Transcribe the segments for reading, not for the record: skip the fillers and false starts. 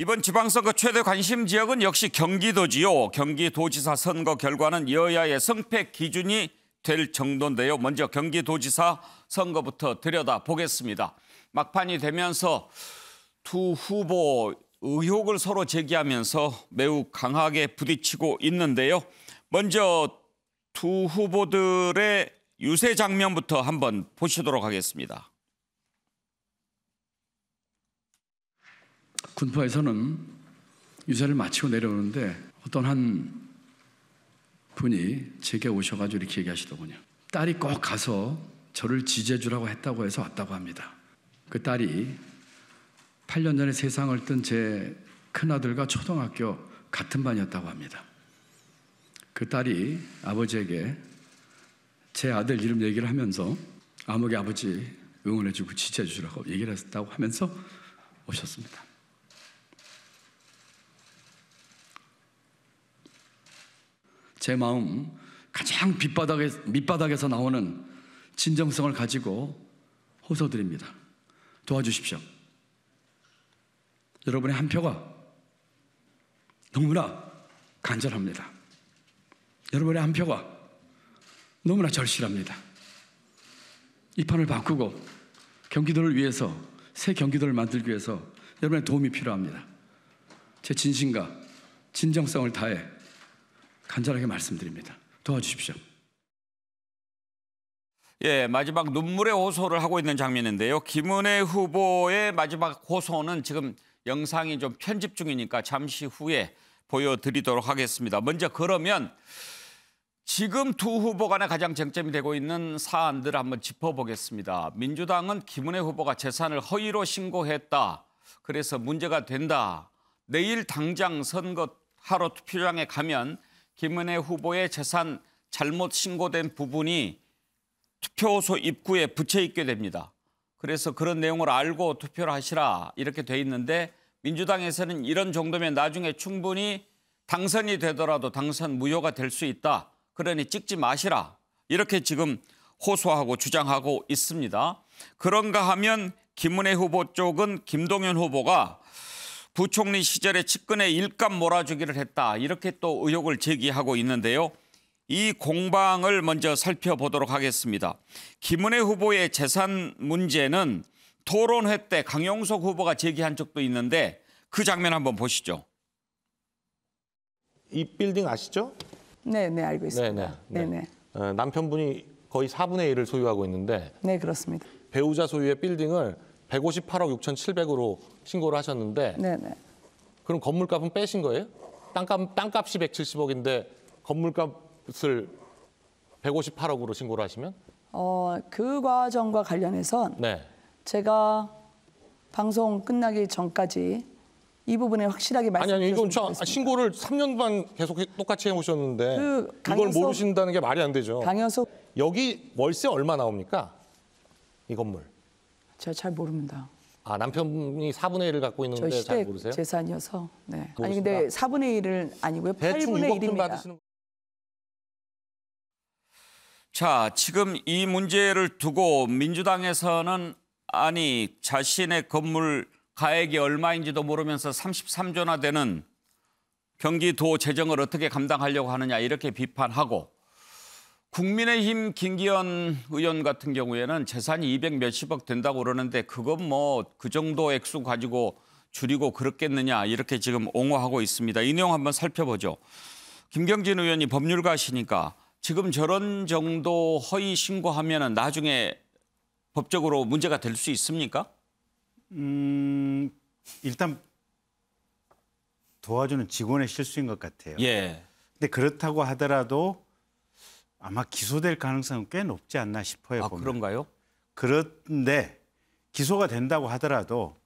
이번 지방선거 최대 관심 지역은 역시 경기도지요. 경기도지사 선거 결과는 여야의 승패 기준이 될 정도인데요. 먼저 경기도지사 선거부터 들여다보겠습니다. 막판이 되면서 두 후보 의혹을 서로 제기하면서 매우 강하게 부딪히고 있는데요. 먼저 두 후보들의 유세 장면부터 한번 보시도록 하겠습니다. 군포에서는 유세를 마치고 내려오는데 어떤 한 분이 제게 오셔가지고 이렇게 얘기하시더군요. 딸이 꼭 가서 저를 지지해주라고 했다고 해서 왔다고 합니다. 그 딸이 8년 전에 세상을 뜬 제 큰아들과 초등학교 같은 반이었다고 합니다. 그 딸이 아버지에게 제 아들 이름 얘기를 하면서 아무개 아버지 응원해주고 지지해주라고 얘기를 했다고 하면서 오셨습니다. 제 마음 가장 밑바닥에서 나오는 진정성을 가지고 호소드립니다. 도와주십시오. 여러분의 한 표가 너무나 간절합니다. 여러분의 한 표가 너무나 절실합니다. 이 판을 바꾸고 경기도를 위해서 새 경기도를 만들기 위해서 여러분의 도움이 필요합니다. 제 진심과 진정성을 다해 간절하게 말씀드립니다. 도와주십시오. 예, 마지막 눈물의 호소를 하고 있는 장면인데요. 김은혜 후보의 마지막 호소는 지금 영상이 좀 편집 중이니까 잠시 후에 보여드리도록 하겠습니다. 먼저 그러면 지금 두 후보 간에 가장 쟁점이 되고 있는 사안들을 한번 짚어보겠습니다. 민주당은 김은혜 후보가 재산을 허위로 신고했다. 그래서 문제가 된다. 내일 당장 선거하러 투표장에 가면 김은혜 후보의 재산 잘못 신고된 부분이 투표소 입구에 붙여 있게 됩니다. 그래서 그런 내용을 알고 투표를 하시라 이렇게 돼 있는데 민주당에서는 이런 정도면 나중에 충분히 당선이 되더라도 당선 무효가 될 수 있다. 그러니 찍지 마시라. 이렇게 지금 호소하고 주장하고 있습니다. 그런가 하면 김은혜 후보 쪽은 김동연 후보가 부총리 시절에 측근에 일감 몰아주기를 했다. 이렇게 또 의혹을 제기하고 있는데요. 이 공방을 먼저 살펴보도록 하겠습니다. 김은혜 후보의 재산 문제는 토론회 때 강용석 후보가 제기한 적도 있는데 그 장면 한번 보시죠. 이 빌딩 아시죠? 네, 알고 있습니다. 네. 남편분이 거의 4분의 1을 소유하고 있는데 네, 그렇습니다. 배우자 소유의 빌딩을 158억 6,700으로 신고를 하셨는데 네. 그럼 건물값은 빼신 거예요? 땅값이 170억인데 건물값을 158억으로 신고를 하시면? 그 과정과 관련해서 네. 제가 방송 끝나기 전까지 이 부분에 확실하게 아니 이건 신고를 3년 반 계속 똑같이 해오셨는데 이걸 강효석, 모르신다는 게 말이 안 되죠. 강효석 여기 월세 얼마 나옵니까? 이 건물. 제가 잘 모릅니다. 아, 남편이 4분의 1을 갖고 있는데 저 잘 시댁 모르세요? 재산이어서. 네. 모르신다? 아니 근데 4분의 1은 아니고요. 대충 8분의 6억 좀 1입니다. 받으시는. 자, 지금 이 문제를 두고 민주당에서는 아니 자신의 건물 가액이 얼마인지도 모르면서 33조나 되는 경기도 재정을 어떻게 감당하려고 하느냐 이렇게 비판하고 국민의힘 김기현 의원 같은 경우에는 재산이 200 몇십억 된다고 그러는데 그건 뭐 그 정도 액수 가지고 줄이고 그렇겠느냐 이렇게 지금 옹호하고 있습니다. 이 내용 한번 살펴보죠. 김경진 의원이 법률가시니까 지금 저런 정도 허위 신고하면은 나중에 법적으로 문제가 될 수 있습니까? 일단 도와주는 직원의 실수인 것 같아요. 예. 근데 그렇다고 하더라도 아마 기소될 가능성은 꽤 높지 않나 싶어요. 아, 보면. 그런가요? 그런데 기소가 된다고 하더라도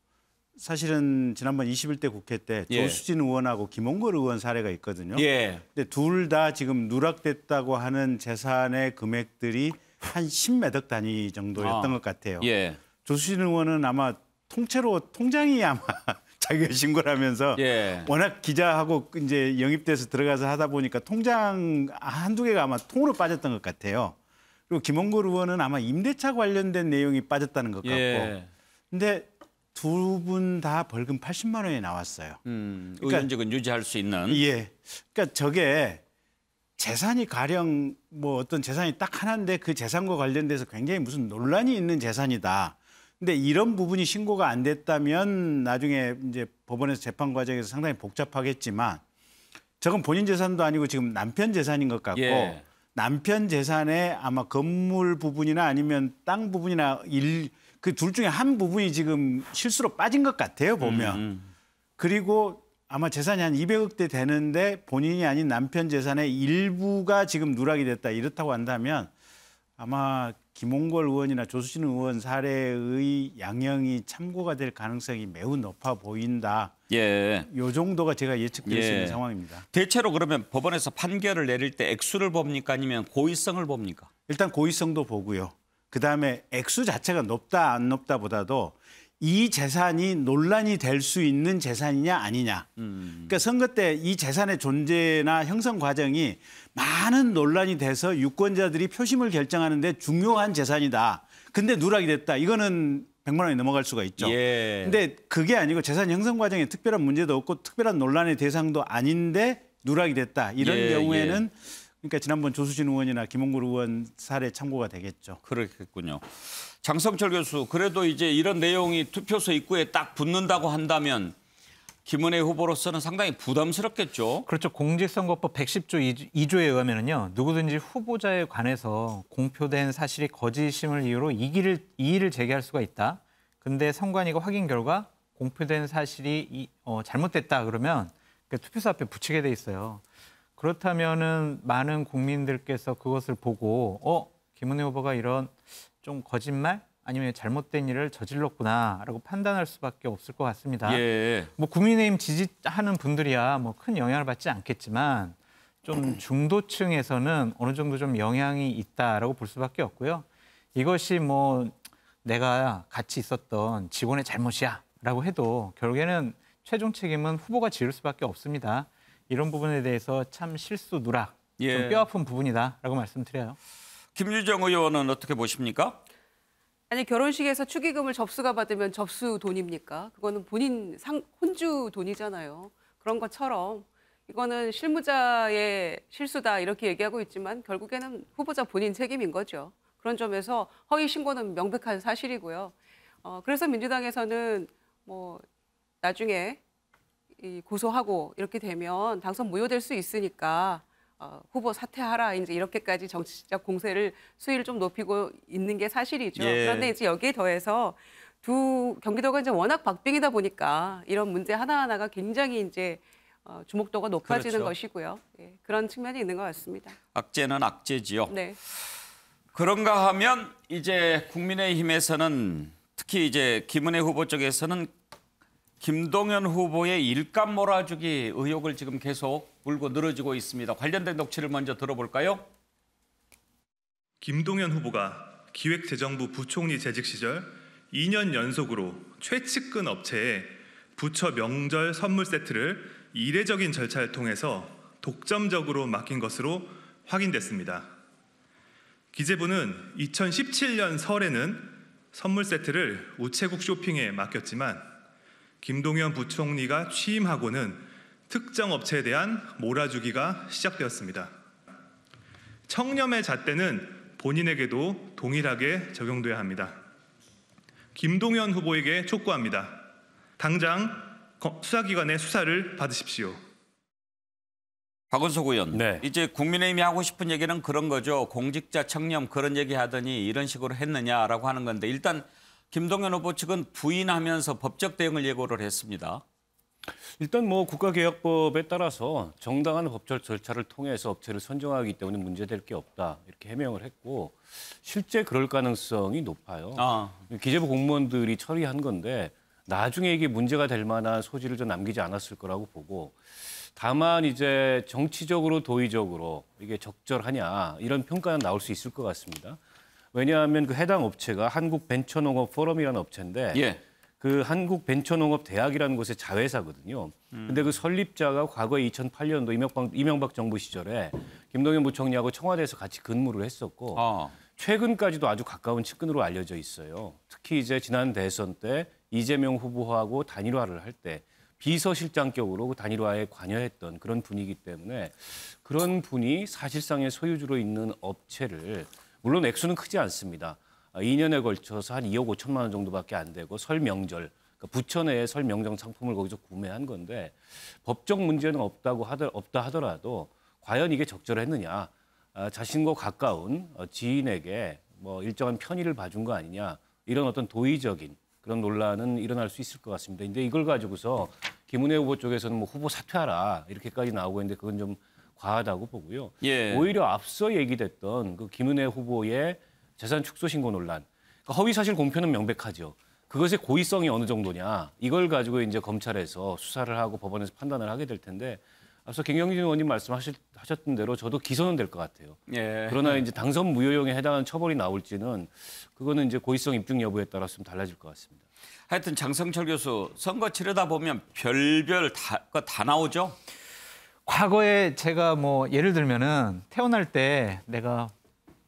사실은 지난번 21대 국회 때 예. 조수진 의원하고 김홍걸 의원 사례가 있거든요. 예. 근데 둘 다 지금 누락됐다고 하는 재산의 금액들이 한 10몇억 단위 정도였던 것 같아요. 예. 조수진 의원은 아마 통째로 통장이 아마 자기가 신고를 하면서 예. 워낙 기자하고 이제 영입돼서 들어가서 하다 보니까 통장 한두 개가 아마 통으로 빠졌던 것 같아요. 그리고 김홍걸 의원은 아마 임대차 관련된 내용이 빠졌다는 것 같고. 예. 근데 두 분 다 벌금 80만 원이 나왔어요. 의원직은 유지할 수 있는. 예. 그러니까 저게 재산이 가령 뭐 어떤 재산이 딱 하나인데 그 재산과 관련돼서 굉장히 무슨 논란이 있는 재산이다. 근데 이런 부분이 신고가 안 됐다면 나중에 이제 법원에서 재판 과정에서 상당히 복잡하겠지만 저건 본인 재산도 아니고 지금 남편 재산인 것 같고 예. 남편 재산에 아마 건물 부분이나 아니면 땅 부분이나 그 둘 중에 한 부분이 지금 실수로 빠진 것 같아요, 보면. 그리고 아마 재산이 한 200억대 되는데 본인이 아닌 남편 재산의 일부가 지금 누락이 됐다. 이렇다고 한다면 아마 김홍걸 의원이나 조수진 의원 사례의 양형이 참고가 될 가능성이 매우 높아 보인다. 예. 요 정도가 제가 예측될 수 예. 있는 상황입니다. 대체로 그러면 법원에서 판결을 내릴 때 액수를 봅니까 아니면 고의성을 봅니까? 일단 고의성도 보고요. 그다음에 액수 자체가 높다 안 높다보다도 이 재산이 논란이 될 수 있는 재산이냐 아니냐. 그러니까 선거 때 이 재산의 존재나 형성 과정이 많은 논란이 돼서 유권자들이 표심을 결정하는데 중요한 재산이다. 근데 누락이 됐다. 이거는 100만 원이 넘어갈 수가 있죠. 예. 근데 그게 아니고 재산 형성 과정에 특별한 문제도 없고 특별한 논란의 대상도 아닌데 누락이 됐다. 이런 예, 경우에는 그러니까 지난번 조수진 의원이나 김홍걸 의원 사례 참고가 되겠죠. 그렇겠군요. 장성철 교수, 그래도 이제 이런 내용이 투표소 입구에 딱 붙는다고 한다면 김은혜 후보로서는 상당히 부담스럽겠죠. 그렇죠. 공직선거법 110조 2조에 의하면요, 누구든지 후보자에 관해서 공표된 사실이 거짓임을 이유로 이의를 제기할 수가 있다. 근데 선관위가 확인 결과 공표된 사실이 잘못됐다 그러면 투표소 앞에 붙이게 돼 있어요. 그렇다면은 많은 국민들께서 그것을 보고 김은혜 후보가 이런 좀 거짓말 아니면 잘못된 일을 저질렀구나라고 판단할 수밖에 없을 것 같습니다. 예. 뭐 국민의힘 지지하는 분들이야 뭐 큰 영향을 받지 않겠지만 좀 중도층에서는 어느 정도 좀 영향이 있다라고 볼 수밖에 없고요. 이것이 뭐 내가 같이 있었던 직원의 잘못이야라고 해도 결국에는 최종 책임은 후보가 지을 수밖에 없습니다. 이런 부분에 대해서 참 실수 누락, 예. 좀 뼈아픈 부분이다라고 말씀드려요. 김유정 의원은 어떻게 보십니까? 아니 결혼식에서 축의금을 접수가 받으면 접수 돈입니까? 그거는 본인 혼주 돈이잖아요. 그런 것처럼 이거는 실무자의 실수다 이렇게 얘기하고 있지만 결국에는 후보자 본인 책임인 거죠. 그런 점에서 허위 신고는 명백한 사실이고요. 그래서 민주당에서는 뭐 나중에 고소하고 이렇게 되면 당선 무효될 수 있으니까 후보 사퇴하라 이제 이렇게까지 정치적 공세를 수위를 좀 높이고 있는 게 사실이죠. 예. 그런데 이제 여기에 더해서 경기도가 이제 워낙 박빙이다 보니까 이런 문제 하나하나가 굉장히 이제 주목도가 높아지는 그렇죠. 것이고요. 예, 그런 측면이 있는 것 같습니다. 악재는 악재지요. 네. 그런가 하면 이제 국민의힘에서는 특히 이제 김은혜 후보 쪽에서는 김동연 후보의 일감 몰아주기 의혹을 지금 계속 물고 늘어지고 있습니다. 관련된 녹취를 먼저 들어볼까요? 김동연 후보가 기획재정부 부총리 재직 시절 2년 연속으로 최측근 업체에 부처 명절 선물 세트를 이례적인 절차를 통해서 독점적으로 맡긴 것으로 확인됐습니다. 기재부는 2017년 설에는 선물 세트를 우체국 쇼핑에 맡겼지만 김동연 부총리가 취임하고는 특정 업체에 대한 몰아주기가 시작되었습니다. 청렴의 잣대는 본인에게도 동일하게 적용돼야 합니다. 김동연 후보에게 촉구합니다. 당장 수사기관의 수사를 받으십시오. 박원석 의원, 네. 이제 국민의힘이 하고 싶은 얘기는 그런 거죠. 공직자 청렴 그런 얘기 하더니 이런 식으로 했느냐라고 하는 건데 일단 김동연 후보 측은 부인하면서 법적 대응을 예고를 했습니다. 일단 뭐 국가개혁법에 따라서 정당한 법적 절차를 통해서 업체를 선정하기 때문에 문제될 게 없다 이렇게 해명을 했고 실제 그럴 가능성이 높아요. 기재부 공무원들이 처리한 건데 나중에 이게 문제가 될 만한 소지를 좀 남기지 않았을 거라고 보고 다만 이제 정치적으로 도의적으로 이게 적절하냐 이런 평가는 나올 수 있을 것 같습니다. 왜냐하면 그 해당 업체가 한국벤처농업포럼이라는 업체인데 예. 그 한국벤처농업대학이라는 곳의 자회사거든요. 근데 그 설립자가 과거에 2008년도 이명박 정부 시절에 김동연 부총리하고 청와대에서 같이 근무를 했었고 최근까지도 아주 가까운 측근으로 알려져 있어요. 특히 이제 지난 대선 때 이재명 후보하고 단일화를 할 때 비서실장격으로 그 단일화에 관여했던 그런 분이기 때문에 그런 분이 사실상의 소유주로 있는 업체를 물론 액수는 크지 않습니다. 2년에 걸쳐서 한 2억 5천만 원 정도밖에 안 되고 설 명절 그러니까 부처 내에 설 명절 상품을 거기서 구매한 건데 법적 문제는 없다 하더라도 과연 이게 적절했느냐 자신과 가까운 지인에게 뭐 일정한 편의를 봐준 거 아니냐 이런 어떤 도의적인 그런 논란은 일어날 수 있을 것 같습니다. 근데 이걸 가지고서 김은혜 후보 쪽에서는 뭐 후보 사퇴하라 이렇게까지 나오고 있는데 그건 좀 과하다고 보고요. 예. 오히려 앞서 얘기됐던 그 김은혜 후보의 재산 축소 신고 논란, 그러니까 허위 사실 공표는 명백하죠. 그것의 고의성이 어느 정도냐 이걸 가지고 이제 검찰에서 수사를 하고 법원에서 판단을 하게 될 텐데 앞서 김경진 의원님 말씀하셨던 대로 저도 기소는 될 것 같아요. 예. 그러나 이제 당선 무효형에 해당하는 처벌이 나올지는 그거는 이제 고의성 입증 여부에 따라서 좀 달라질 것 같습니다. 하여튼 장성철 교수 선거 치르다 보면 별별 다 나오죠. 과거에 제가 뭐 예를 들면은 태어날 때 내가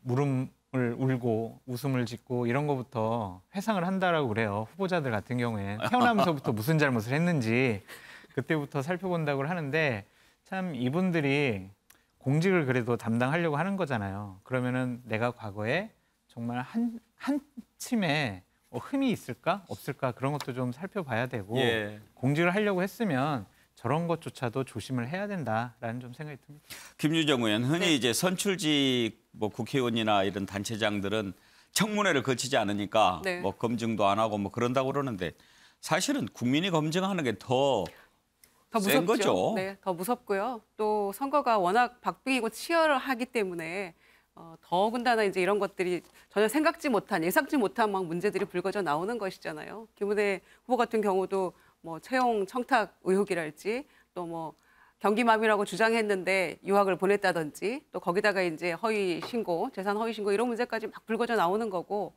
물음을 울고 웃음을 짓고 이런 거부터 회상을 한다라고 그래요. 후보자들 같은 경우에 태어나면서부터 무슨 잘못을 했는지 그때부터 살펴본다고 하는데 참 이분들이 공직을 그래도 담당하려고 하는 거잖아요. 그러면은 내가 과거에 정말 한침에 흠이 있을까 없을까 그런 것도 좀 살펴봐야 되고 예. 공직을 하려고 했으면 저런 것조차도 조심을 해야 된다라는 좀 생각이 듭니다. 김유정 의원 흔히 이제 선출직 뭐 국회의원이나 이런 단체장들은 청문회를 거치지 않으니까 네. 뭐 검증도 안 하고 뭐 그런다고 그러는데 사실은 국민이 검증하는 게 더 센 무섭죠. 거죠. 네, 더 무섭고요. 또 선거가 워낙 박빙이고 치열하기 때문에 더군다나 이제 이런 것들이 전혀 생각지 못한 예상치 못한 막 문제들이 불거져 나오는 것이잖아요. 김은혜 후보 같은 경우도 뭐 채용 청탁 의혹이랄지 또 뭐 경기마비라고 주장했는데 유학을 보냈다든지 또 거기다가 이제 허위 신고, 재산 허위 신고 이런 문제까지 막 불거져 나오는 거고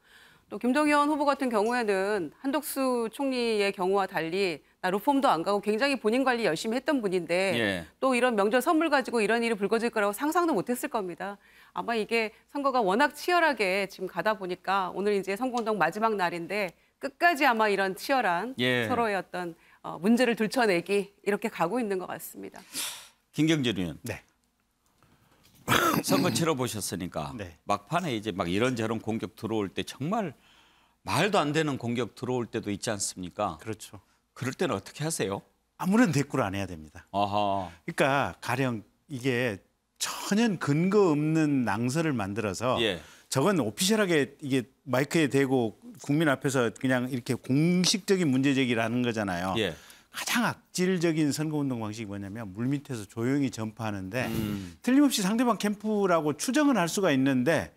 또 김동연 후보 같은 경우에는 한덕수 총리의 경우와 달리 나 로펌도 안 가고 굉장히 본인 관리 열심히 했던 분인데 예. 또 이런 명절 선물 가지고 이런 일이 불거질 거라고 상상도 못했을 겁니다. 아마 이게 선거가 워낙 치열하게 지금 가다 보니까 오늘 이제 선거운동 마지막 날인데 끝까지 아마 이런 치열한 예. 서로의 어떤 문제를 들춰내기 이렇게 가고 있는 것 같습니다. 김경진 의원. 네. 선거 치러 보셨으니까 네. 막판에 이제 막 이런저런 공격 들어올 때 정말 말도 안 되는 공격 들어올 때도 있지 않습니까? 그렇죠. 그럴 때는 어떻게 하세요? 아무런 대꾸를 안 해야 됩니다. 아하. 그러니까 가령 이게 전혀 근거 없는 낭설을 만들어서 예. 저건 오피셜하게 이게 마이크에 대고 국민 앞에서 그냥 이렇게 공식적인 문제 제기라는 거잖아요. 예. 가장 악질적인 선거운동 방식이 뭐냐면 물밑에서 조용히 전파하는데 틀림없이 상대방 캠프라고 추정은 할 수가 있는데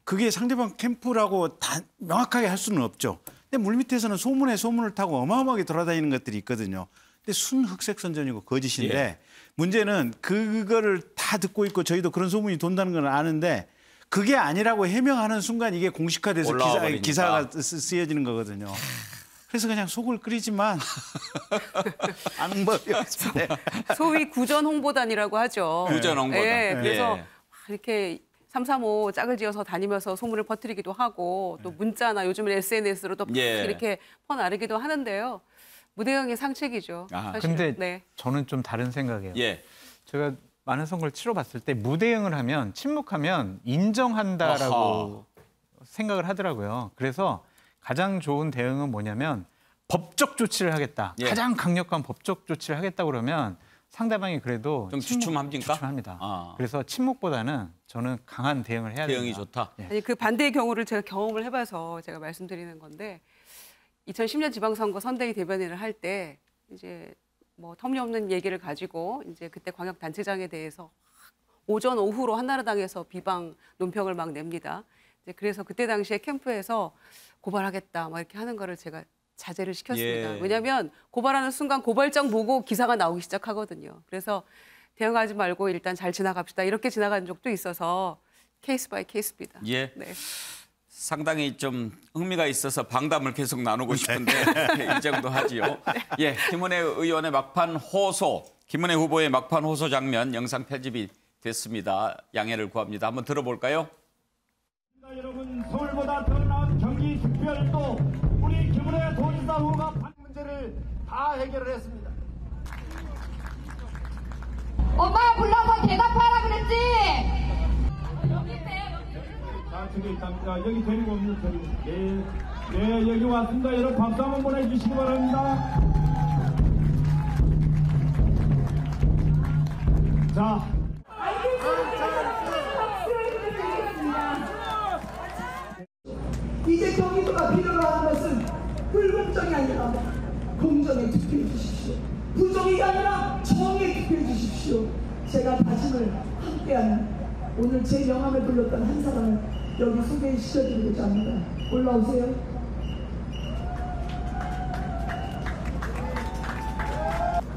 그게 상대방 캠프라고 다 명확하게 할 수는 없죠. 근데 물밑에서는 소문에 소문을 타고 어마어마하게 돌아다니는 것들이 있거든요. 근데 순흑색선전이고 거짓인데 예. 문제는 그거를 다 듣고 있고 저희도 그런 소문이 돈다는 건 아는데 그게 아니라고 해명하는 순간 이게 공식화돼서 올라와 버리니까. 기사가 쓰여지는 거거든요. 그래서 그냥 속을 끓이지만 아는 법이 없는데 소위 구전 홍보단이라고 하죠. 구전 홍보단. 예, 그래서 예. 막 이렇게 335 짝을 지어서 다니면서 소문을 퍼뜨리기도 하고 또 문자나 요즘은 SNS로도 막 예. 이렇게 퍼나르기도 하는데요. 무대응의 상책이죠. 아, 사실은. 근데 네. 저는 좀 다른 생각이에요. 예. 제가 많은 선거를 치러봤을 때 무대응을 하면 침묵하면 인정한다라고 생각을 하더라고요. 그래서 가장 좋은 대응은 뭐냐면 법적 조치를 하겠다. 예. 가장 강력한 법적 조치를 하겠다 그러면 상대방이 그래도 좀 주춤합니까? 주춤합니다. 아. 그래서 침묵보다는 저는 강한 대응을 해야 대응이 된다. 좋다. 예. 아니, 그 반대의 경우를 제가 경험을 해봐서 제가 말씀드리는 건데 2010년 지방선거 선대위 대변인을 할 때 이제 뭐 터무니없는 얘기를 가지고 이제 그때 광역단체장에 대해서 오전 오후로 한나라당에서 비방 논평을 막 냅니다. 이제 그래서 그때 당시에 캠프에서 고발하겠다 막 이렇게 하는 거를 제가 자제를 시켰습니다. 예. 왜냐하면 고발하는 순간 고발장 보고 기사가 나오기 시작하거든요. 그래서 대응하지 말고 일단 잘 지나갑시다. 이렇게 지나간 적도 있어서 케이스 바이 케이스입니다. 예. 네. 상당히 좀 흥미가 있어서 방담을 계속 나누고 싶은데 이 정도 하지요. 예, 김은혜 의원의 막판 호소, 김은혜 후보의 막판 호소 장면 영상 편집이 됐습니다. 양해를 구합니다. 한번 들어볼까요? 여러분, 서울보다 더 나은 경기 특별도 우리 김은혜 도지사 해결을 했습니다. 엄마 불러서 대답하라 그랬지. 자, 저기 잠깐 여기 데리고 없는 저기 네 여기 왔습니다. 여러분 박수 한번 보내주시기 바랍니다. 자. 이제 경기도가 필요로 하는 것은 불공정이 아니라 공정에 투표해 주십시오. 부정의가 아니라 정의에 투표해 주십시오. 제가 다짐을 함께하는 오늘 제 명함을 불렀던 한 사람을 여기 소개시켜드리고자 합니다. 올라오세요.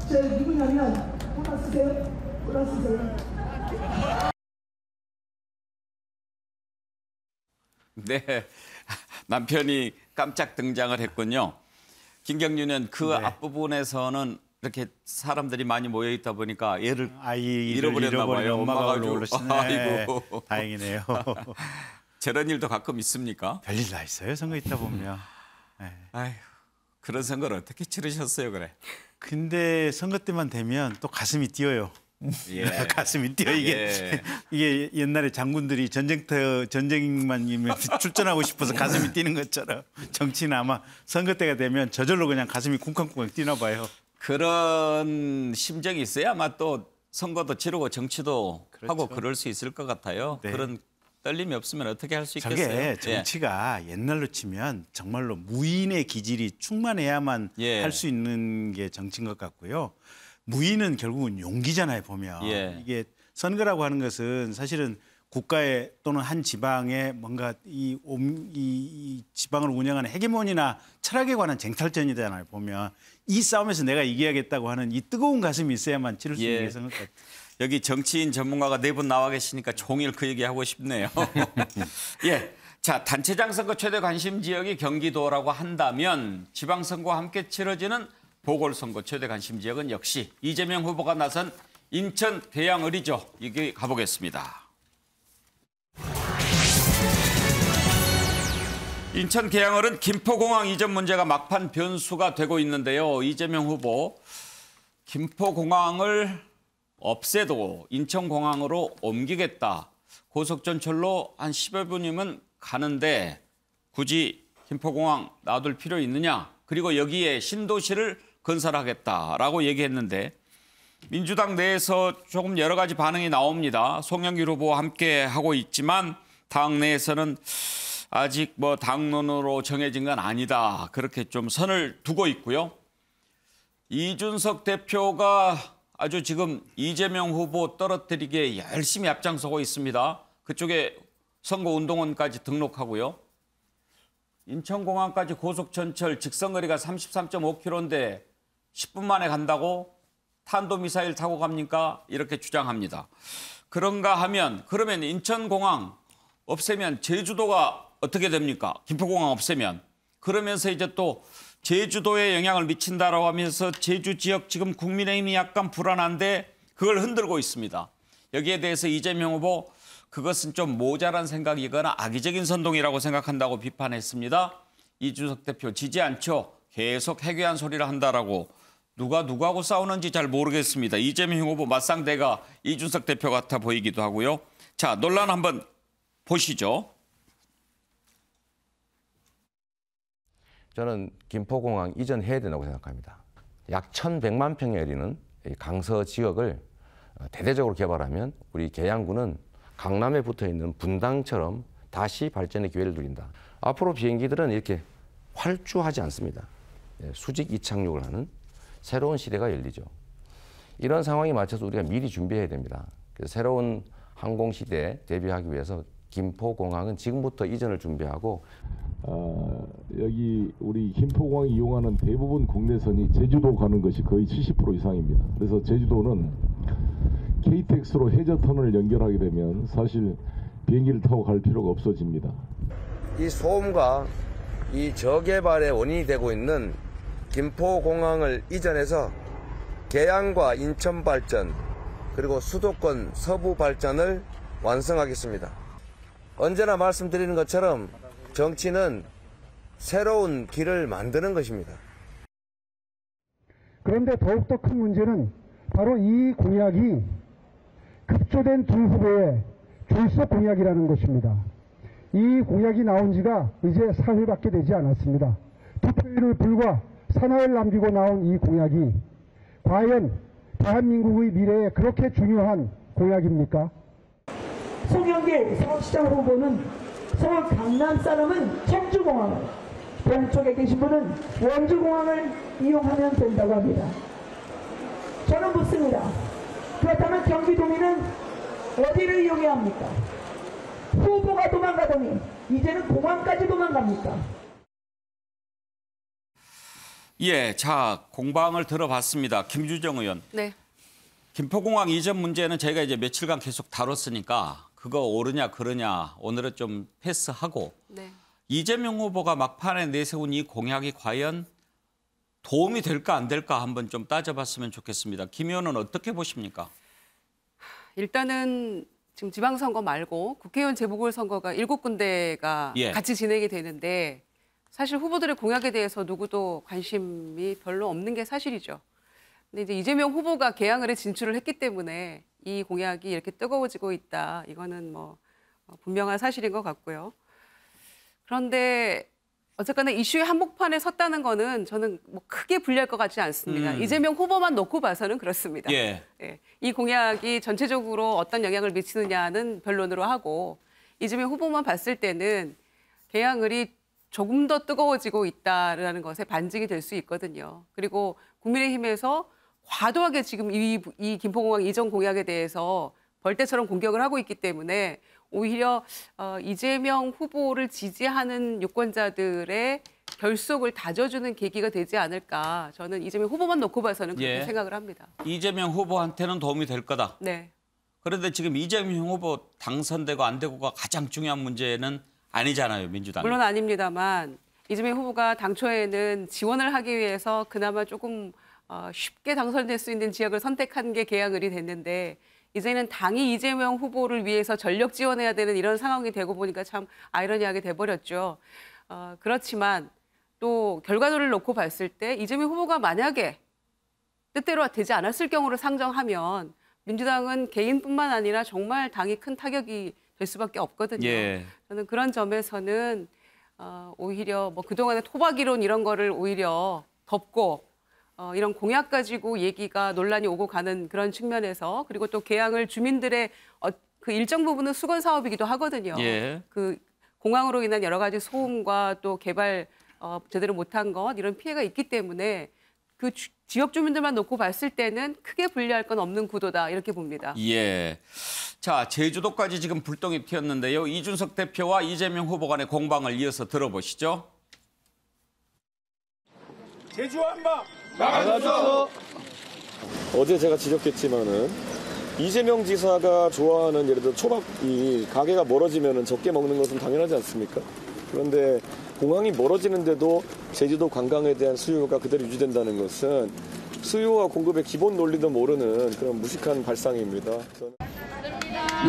제 누구냐면 꼬라 쓰세요. 꼬라 쓰세요. 네, 남편이 깜짝 등장을 했군요. 김경률은 그 앞부분에서는 이렇게 사람들이 많이 모여 있다 보니까 얘를 잃어버렸나 봐요. 엄마가 올라오시네. 아이고, 다행이네요. 저런 일도 가끔 있습니까? 별일 다 있어요. 선거 있다 보면. 네. 아휴, 그런 선거를 어떻게 치르셨어요, 그래? 근데 선거 때만 되면 또 가슴이 뛰어요. 예. 가슴이 뛰어 이게 이게 옛날에 장군들이 전쟁만 출전하고 싶어서 가슴이 뛰는 것처럼 정치는 아마 선거 때가 되면 저절로 그냥 가슴이 쿵쾅쿵쾅 뛰나 봐요. 그런 심정이 있어야 아마 또 선거도 치르고 정치도 그렇죠. 하고 그럴 수 있을 것 같아요. 네. 그런 떨림이 없으면 어떻게 할 수 있겠어요? 저게 정치가 옛날로 치면 정말로 무인의 기질이 충만해야만 할 수 있는 게 정치인 것 같고요. 무인은 결국은 용기잖아요, 보면. 이게 선거라고 하는 것은 사실은 국가에 또는 한 지방에 뭔가 이 지방을 운영하는 헤게모니나 철학에 관한 쟁탈전이잖아요, 보면. 이 싸움에서 내가 이겨야겠다고 하는 이 뜨거운 가슴이 있어야만 치를 수 있는 게 선거 같아요. 여기 정치인 전문가가 4분 나와 계시니까 종일 그 얘기하고 싶네요. 예. 자, 단체장 선거 최대 관심 지역이 경기도라고 한다면 지방선거와 함께 치러지는 보궐선거 최대 관심 지역은 역시 이재명 후보가 나선 인천 계양을이죠. 여기 가보겠습니다. 인천 계양을은 김포공항 이전 문제가 막판 변수가 되고 있는데요. 이재명 후보 김포공항을 없애도 인천공항으로 옮기겠다. 고속전철로 한 10여 분이면 가는데 굳이 김포공항 놔둘 필요 있느냐. 그리고 여기에 신도시를 건설하겠다라고 얘기했는데 민주당 내에서 조금 여러 가지 반응이 나옵니다. 송영길 후보와 함께 하고 있지만 당 내에서는 아직 뭐 당론으로 정해진 건 아니다. 그렇게 좀 선을 두고 있고요. 이준석 대표가 아주 지금 이재명 후보 떨어뜨리기에 열심히 앞장서고 있습니다. 그쪽에 선거운동원까지 등록하고요. 인천공항까지 고속전철 직선거리가 33.5km인데 10분 만에 간다고 탄도미사일 타고 갑니까? 이렇게 주장합니다. 그런가 하면 그러면 인천공항 없애면 제주도가 어떻게 됩니까? 김포공항 없애면. 그러면서 이제 또 제주도에 영향을 미친다라고 하면서 제주 지역 지금 국민의힘이 약간 불안한데 그걸 흔들고 있습니다. 여기에 대해서 이재명 후보 그것은 좀 모자란 생각이거나 악의적인 선동이라고 생각한다고 비판했습니다. 이준석 대표 지지 않죠. 계속 해괴한 소리를 한다라고 누가 누구하고 싸우는지 잘 모르겠습니다. 이재명 후보 맞상대가 이준석 대표 같아 보이기도 하고요. 자, 논란 한번 보시죠. 저는 김포공항 이전해야 된다고 생각합니다. 약 1,100만 평에 이르는 강서 지역을 대대적으로 개발하면 우리 계양구는 강남에 붙어있는 분당처럼 다시 발전의 기회를 누린다. 앞으로 비행기들은 이렇게 활주하지 않습니다. 수직 이착륙을 하는 새로운 시대가 열리죠. 이런 상황에 맞춰서 우리가 미리 준비해야 됩니다. 그래서 새로운 항공시대에 대비하기 위해서 김포공항은 지금부터 이전을 준비하고 여기 우리 김포공항 이용하는 대부분 국내선이 제주도 가는 것이 거의 70% 이상입니다. 그래서 제주도는 KTX로 해저터널을 연결하게 되면 사실 비행기를 타고 갈 필요가 없어집니다. 이 소음과 이 저개발의 원인이 되고 있는 김포공항을 이전해서 계양과 인천 발전 그리고 수도권 서부 발전을 완성하겠습니다. 언제나 말씀드리는 것처럼 정치는 새로운 길을 만드는 것입니다. 그런데 더욱더 큰 문제는 바로 이 공약이 급조된 두 후보의 졸속 공약이라는 것입니다. 이 공약이 나온 지가 이제 사흘밖에 되지 않았습니다. 투표율을 불과 사나흘 남기고 나온 이 공약이 과연 대한민국의 미래에 그렇게 중요한 공약입니까? 송영길 서울시장 후보는 서울 강남 사람은 청주공항을, 동쪽에 계신 분은 원주공항을 이용하면 된다고 합니다. 저는 묻습니다. 그렇다면 경기도민은 어디를 이용해야 합니까? 후보가 도망가더니 이제는 공항까지 도망갑니까? 예, 자, 공방을 들어봤습니다. 김주정 의원. 네. 김포공항 이전 문제는 저희가 이제 며칠간 계속 다뤘으니까 그거 옳으냐 그러냐 오늘은 좀 패스하고 네. 이재명 후보가 막판에 내세운 이 공약이 과연 도움이 될까 안 될까 한번 좀 따져봤으면 좋겠습니다. 김 의원은 어떻게 보십니까? 일단은 지금 지방선거 말고 국회의원 재보궐선거가 7군데가 예. 같이 진행이 되는데 사실 후보들의 공약에 대해서 누구도 관심이 별로 없는 게 사실이죠. 근데 이제 이재명 후보가 개항을 해 진출을 했기 때문에 이 공약이 이렇게 뜨거워지고 있다. 이거는 뭐 분명한 사실인 것 같고요. 그런데 어쨌거나 이슈의 한복판에 섰다는 거는 저는 뭐 크게 불리할 것 같지 않습니다. 이재명 후보만 놓고 봐서는 그렇습니다. 예. 예. 이 공약이 전체적으로 어떤 영향을 미치느냐는 변론으로 하고 이재명 후보만 봤을 때는 개항을이 조금 더 뜨거워지고 있다라는 것에 반증이 될 수 있거든요. 그리고 국민의힘에서 과도하게 지금 이 김포공항 이전 공약에 대해서 벌떼처럼 공격을 하고 있기 때문에 오히려 이재명 후보를 지지하는 유권자들의 결속을 다져주는 계기가 되지 않을까. 저는 이재명 후보만 놓고 봐서는 그렇게 예. 생각을 합니다. 이재명 후보한테는 도움이 될 거다. 네. 그런데 지금 이재명 후보 당선되고 안 되고가 가장 중요한 문제는 아니잖아요, 민주당. 물론 아닙니다만 이재명 후보가 당초에는 지원을 하기 위해서 그나마 조금 쉽게 당선될 수 있는 지역을 선택한 게 개항을이 됐는데 이제는 당이 이재명 후보를 위해서 전력 지원해야 되는 이런 상황이 되고 보니까 참 아이러니하게 돼버렸죠. 그렇지만 또 결과도를 놓고 봤을 때 이재명 후보가 만약에 뜻대로 되지 않았을 경우를 상정하면 민주당은 개인뿐만 아니라 정말 당이 큰 타격이 될 수밖에 없거든요. 예. 저는 그런 점에서는 오히려 뭐 그동안의 토박 이론 이런 거를 오히려 덮고 이런 공약 가지고 얘기가 논란이 오고 가는 그런 측면에서 그리고 또 개항을 주민들의 그 일정 부분은 수건 사업이기도 하거든요. 예. 그 공항으로 인한 여러 가지 소음과 또 개발 제대로 못한 것 이런 피해가 있기 때문에 그 지역 주민들만 놓고 봤을 때는 크게 불리할 건 없는 구도다 이렇게 봅니다. 예. 자, 제주도까지 지금 불똥이 튀었는데요. 이준석 대표와 이재명 후보 간의 공방을 이어서 들어보시죠. 제주 한바 나가서 어제 제가 지적했지만은 이재명 지사가 좋아하는 예를 들어 초밥 이 가게가 멀어지면은 적게 먹는 것은 당연하지 않습니까? 그런데 공항이 멀어지는데도 제주도 관광에 대한 수요가 그대로 유지된다는 것은 수요와 공급의 기본 논리도 모르는 그런 무식한 발상입니다.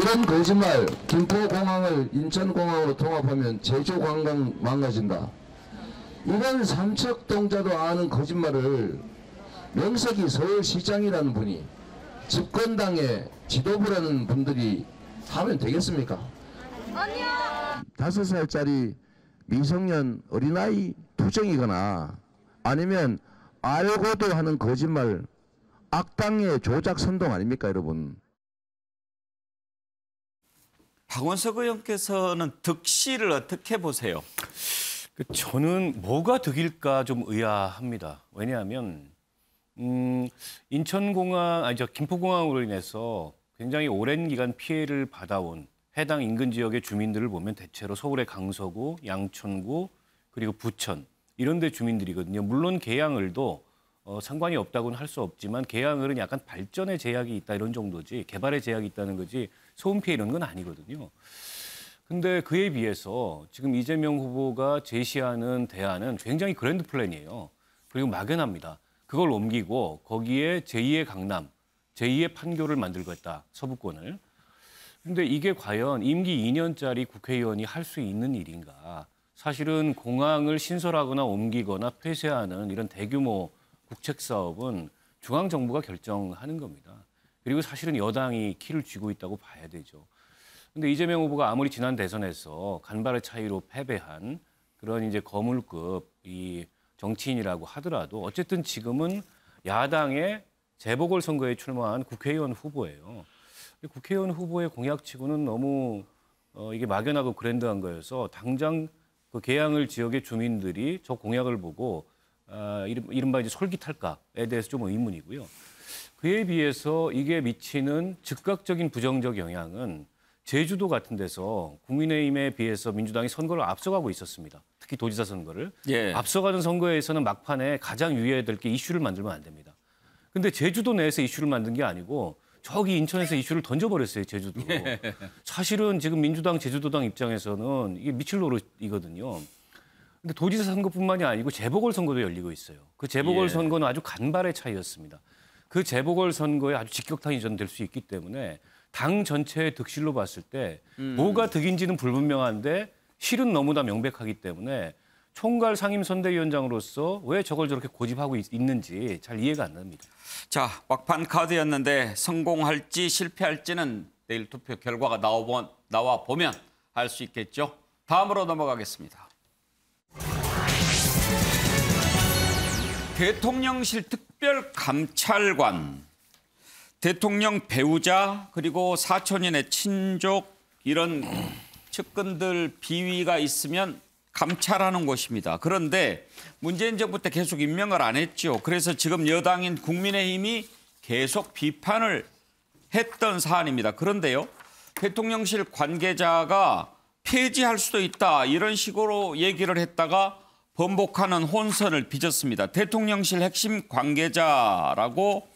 이런 거짓말, 김포공항을 인천공항으로 통합하면 제주 관광 망가진다. 이런 삼척동자도 아는 거짓말을 명석이 서울시장이라는 분이 집권당의 지도부라는 분들이 하면 되겠습니까? 아니요. 5살짜리 미성년 어린아이 투정이거나 아니면 알고도 하는 거짓말, 악당의 조작 선동 아닙니까, 여러분? 박원석 의원께서는 득실을 어떻게 보세요? 저는 뭐가 득일까 좀 의아합니다. 왜냐하면 인천공항, 김포공항으로 인해서 굉장히 오랜 기간 피해를 받아온 해당 인근 지역의 주민들을 보면 대체로 서울의 강서구, 양천구, 그리고 부천 이런 데 주민들이거든요. 물론 계양을도 상관이 없다고는 할 수 없지만 계양을은 약간 발전의 제약이 있다 이런 정도지 개발의 제약이 있다는 거지 소음 피해 이런 건 아니거든요. 근데 그에 비해서 지금 이재명 후보가 제시하는 대안은 굉장히 그랜드 플랜이에요. 그리고 막연합니다. 그걸 옮기고 거기에 제2의 강남, 제2의 판교를 만들겠다, 서부권을. 근데 이게 과연 임기 2년짜리 국회의원이 할 수 있는 일인가. 사실은 공항을 신설하거나 옮기거나 폐쇄하는 이런 대규모 국책 사업은 중앙 정부가 결정하는 겁니다. 그리고 사실은 여당이 키를 쥐고 있다고 봐야 되죠. 근데 이재명 후보가 아무리 지난 대선에서 간발의 차이로 패배한 그런 이제 거물급 이 정치인이라고 하더라도 어쨌든 지금은 야당의 재보궐선거에 출마한 국회의원 후보예요. 국회의원 후보의 공약치고는 너무 이게 막연하고 그랜드한 거여서 당장 그 계양을 지역의 주민들이 저 공약을 보고 이른바 이제 솔깃할까에 대해서 좀 의문이고요. 그에 비해서 이게 미치는 즉각적인 부정적 영향은 제주도 같은 데서 국민의힘에 비해서 민주당이 선거를 앞서가고 있었습니다. 특히 도지사 선거를. 예. 앞서가는 선거에서는 막판에 가장 유의해야 될 게 이슈를 만들면 안 됩니다. 근데 제주도 내에서 이슈를 만든 게 아니고 저기 인천에서 이슈를 던져버렸어요, 제주도. 사실은 지금 민주당, 제주도당 입장에서는 이게 미칠 노릇이거든요. 근데 도지사 선거뿐만이 아니고 재보궐선거도 열리고 있어요. 그 재보궐선거는 아주 간발의 차이였습니다. 그 재보궐선거에 아주 직격탄이 전될 수 있기 때문에 당 전체의 득실로 봤을 때 뭐가 득인지는 불분명한데 실은 너무나 명백하기 때문에 총괄 상임선대위원장으로서 왜 저걸 저렇게 고집하고 있는지 잘 이해가 안 됩니다. 자, 막판 카드였는데 성공할지 실패할지는 내일 투표 결과가 나와 보면 알 수 있겠죠. 다음으로 넘어가겠습니다. 대통령실 특별감찰관, 대통령 배우자 그리고 사촌인의 친족 이런 측근들 비위가 있으면 감찰하는 곳입니다. 그런데 문재인 정부 때 계속 임명을 안 했죠. 그래서 지금 여당인 국민의힘이 계속 비판을 했던 사안입니다. 그런데요, 대통령실 관계자가 폐지할 수도 있다 이런 식으로 얘기를 했다가 번복하는 혼선을 빚었습니다. 대통령실 핵심 관계자라고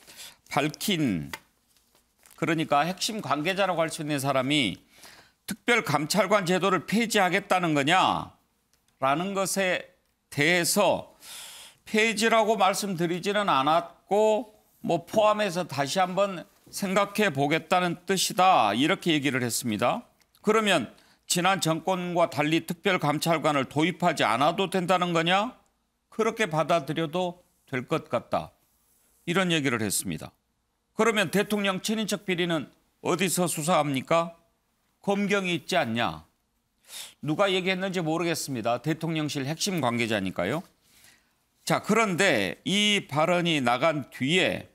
밝힌, 그러니까 핵심 관계자라고 할 수 있는 사람이 특별감찰관 제도를 폐지하겠다는 거냐라는 것에 대해서 폐지라고 말씀드리지는 않았고 뭐 포함해서 다시 한번 생각해 보겠다는 뜻이다 이렇게 얘기를 했습니다. 그러면 지난 정권과 달리 특별감찰관을 도입하지 않아도 된다는 거냐? 그렇게 받아들여도 될 것 같다. 이런 얘기를 했습니다. 그러면 대통령 친인척 비리는 어디서 수사합니까? 검경이 있지 않냐? 누가 얘기했는지 모르겠습니다. 대통령실 핵심 관계자니까요. 자, 그런데 이 발언이 나간 뒤에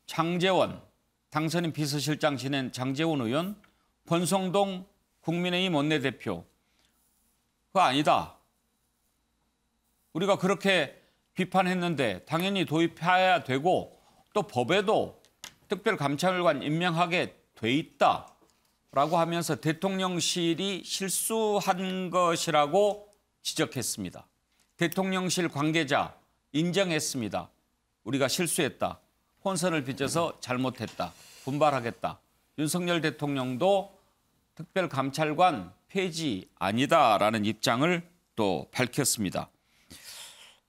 장제원, 당선인 비서실장 지낸 장제원 의원, 권성동 국민의힘 원내대표, 그거 아니다. 우리가 그렇게 비판했는데 당연히 도입해야 되고 또 법에도 특별감찰관 임명하게 돼 있다라고 하면서 대통령실이 실수한 것이라고 지적했습니다. 대통령실 관계자 인정했습니다. 우리가 실수했다. 혼선을 빚어서 잘못했다. 분발하겠다. 윤석열 대통령도 특별감찰관 폐지 아니다라는 입장을 또 밝혔습니다.